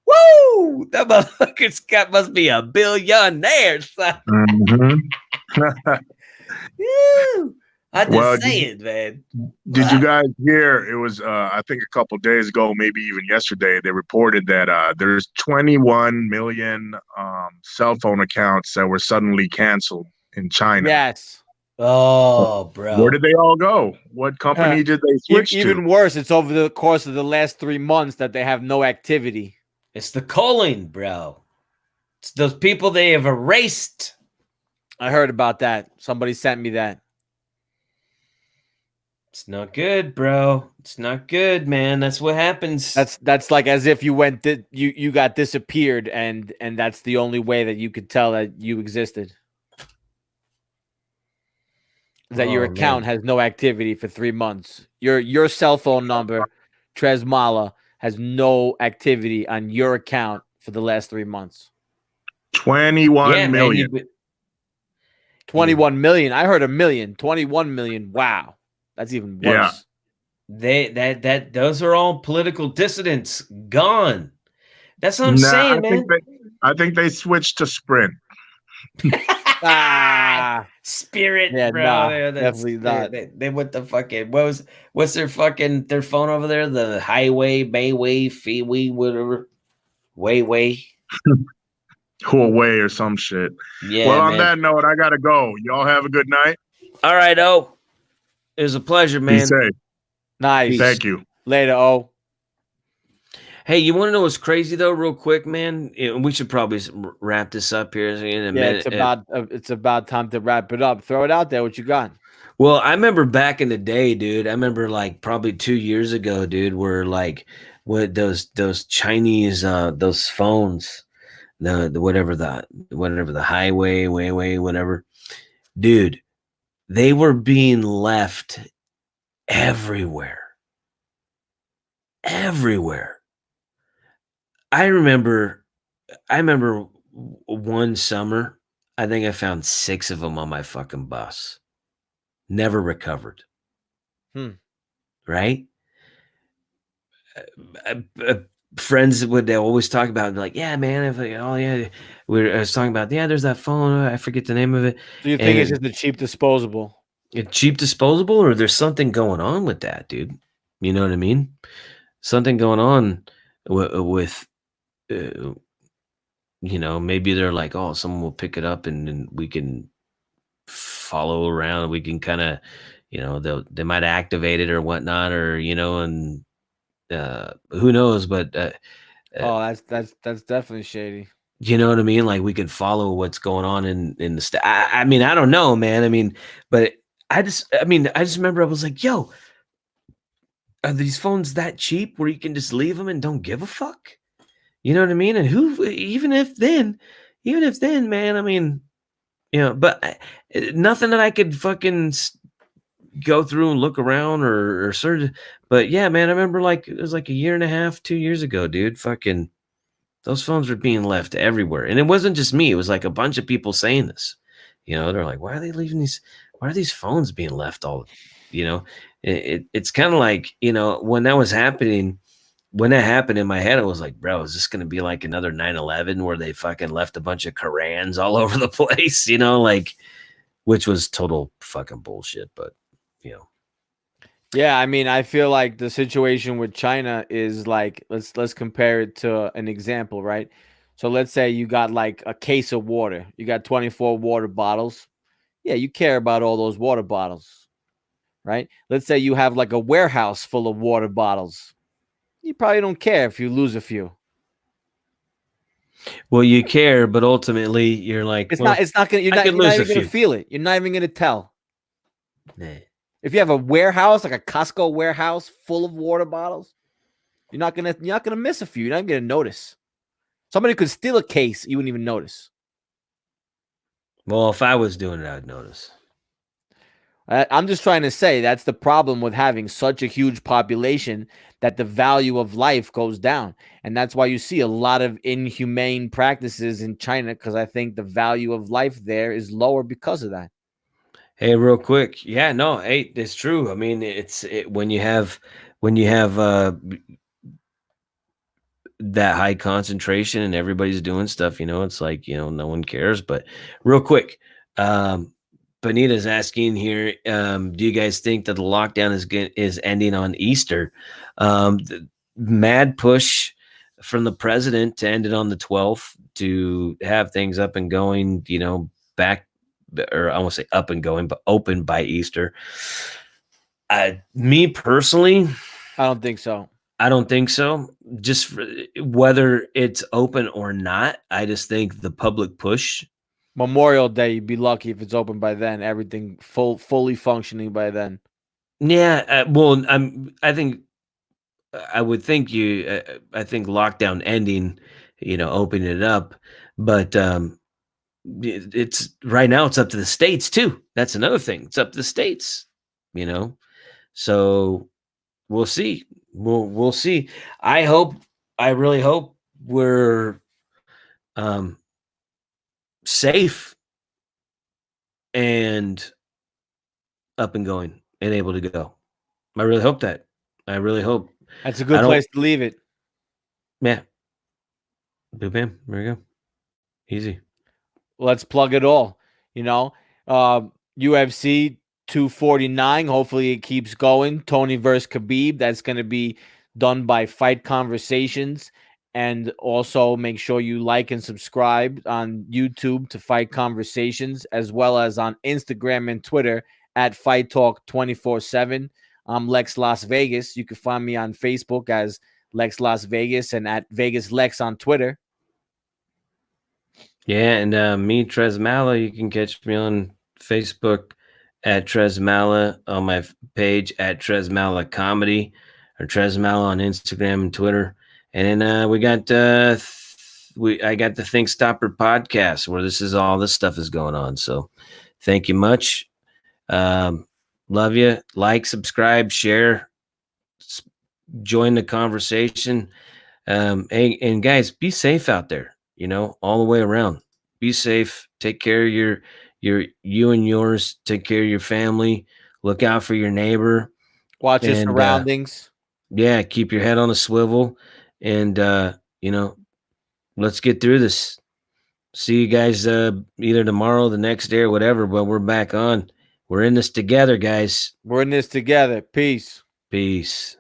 woo, that motherfucker's must be a billionaire. Son. I'm just saying, man. Did you guys hear? It was, I think, a couple days ago, maybe even yesterday. They reported that there's 21 million cell phone accounts that were suddenly canceled in China. Yes. Oh, bro. Where did they all go? What company did they switch to? Even worse, it's over the course of the last 3 months that they have no activity. It's the calling, bro. It's those people they have erased. I heard about that. Somebody sent me that. It's not good, bro. It's not good, man. That's what happens. That's like as if you went you got disappeared and that's the only way that you could tell that you existed. That your account has no activity for 3 months. Your cell phone number, Tresmala, has no activity on your account for the last 3 months. 21 million. Man, 21 million. I heard a million. 21 million. Wow. That's even worse. Yeah. Those are all political dissidents gone. That's what I'm saying, man. I think they switched to Sprint. Spirit, bro. Nah, definitely not. They went the fucking what's their phone over there? The Highway, Bayway, Feeway, whatever. Way. Huawei or some shit. Yeah. Well, on that note, I gotta go. Y'all have a good night. All right, O. It was a pleasure, man. Be safe. Nice. Thank you. Later, O. Hey, you want to know what's crazy though, real quick, man? We should probably wrap this up here in a Yeah, minute. it's about time to wrap it up. Throw it out there. What you got? Well, I remember back in the day, dude. I remember like probably 2 years ago, dude. Where like what those Chinese those phones, the whatever the highway, way whatever, dude. They were being left everywhere, everywhere. I remember one summer, I think I found 6 of them on my fucking bus. Never recovered, Hmm. right? Uh, uh, Friends would they always talk about like, yeah, man, if oh yeah, I was talking about yeah, there's that phone. I forget the name of it, Do you think it's and just a cheap disposable? cheap disposable, or there's something going on with that, dude. You know what I mean? Something going on with uh, maybe they're like, oh, someone will pick it up and we can follow around. We can kind of, they might activate it or whatnot, or and who knows? But uh, Oh, that's definitely shady. you know what I mean? Like we could follow what's going on in the I mean, I don't know, man. I mean, but I just remember I was like, yo, are these phones that cheap where you can just leave them and don't give a fuck? You know what I mean? And who, even if then, man, I mean, but nothing that I could fucking go through and look around or sort of, but yeah, man, I remember like it was like a year and a half, 2 years ago, dude. Fucking those phones were being left everywhere. And it wasn't just me, it was like a bunch of people saying this. They're like, why are they leaving these, why are these phones being left all, you know? It's kind of like, when that happened in my head, I was like, bro, is this going to be like another 9/11 where they fucking left a bunch of Korans all over the place, like, which was total fucking bullshit, but, you know. Yeah, I mean, I feel like the situation with China is like let's compare it to an example, right? So let's say you got like a case of water. You got 24 water bottles. Yeah, you care about all those water bottles, right? Let's say you have like a warehouse full of water bottles. You probably don't care if you lose a few. Well, you care, but ultimately you're like, well, It's not gonna I could you're not lose a even gonna few. feel it. You're not even gonna tell. Nah. If you have a warehouse, like a Costco warehouse full of water bottles, you're not gonna miss a few. You're not even gonna notice. Somebody could steal a case, you wouldn't even notice. Well, if I was doing it, I'd notice. I'm just trying to say that's the problem with having such a huge population that the value of life goes down. And that's why you see a lot of inhumane practices in China, because I think the value of life there is lower because of that. Hey, real quick. Yeah, no, hey, it's true. I mean, when you have that high concentration and everybody's doing stuff, it's like, no one cares. But real quick, um, Benita's asking here, do you guys think that the lockdown is ending on Easter? The mad push from the president to end it on the 12th to have things up and going, back, or I won't say up and going, but open by Easter. Me personally, I don't think so. I don't think so. Just whether it's open or not, I just think the public push. Memorial Day, you'd be lucky if it's open by then. Everything fully functioning by then. Yeah, well, I think I would think I think lockdown ending, opening it up, but it's right now. It's up to the states too. That's another thing. It's up to the states. You know, so we'll see. We'll see. I hope. I really hope we're um safe and up and going and able to go. I really hope that. I really hope. That's a I good don't. place to leave it. Yeah. Boom, bam. There we go. Easy. Let's plug it all. You know, UFC 249. Hopefully, it keeps going. Tony versus Khabib. That's going to be done by Fight Conversations. And also make sure you like and subscribe on YouTube to Fight Conversations, as well as on Instagram and Twitter at Fight Talk 24/7. I'm Lex Las Vegas. You can find me on Facebook as Lex Las Vegas and at Vegas Lex on Twitter. Yeah, and me, Tresmala, you can catch me on Facebook at Tresmala, on my page at Tresmala Comedy, or Tresmala on Instagram and Twitter. And then we got I got the ThinkStopper podcast, where all this stuff is going on. So thank you much. Love you. Like, subscribe, share, join the conversation. Hey, and guys, be safe out there, all the way around. Be safe. Take care of you and yours. Take care of your family. Look out for your neighbor. Watch your And surroundings. yeah, keep your head on a swivel. And let's get through this. See you guys either tomorrow, the next day, or whatever. But we're back on. We're in this together, guys. We're in this together. Peace. Peace.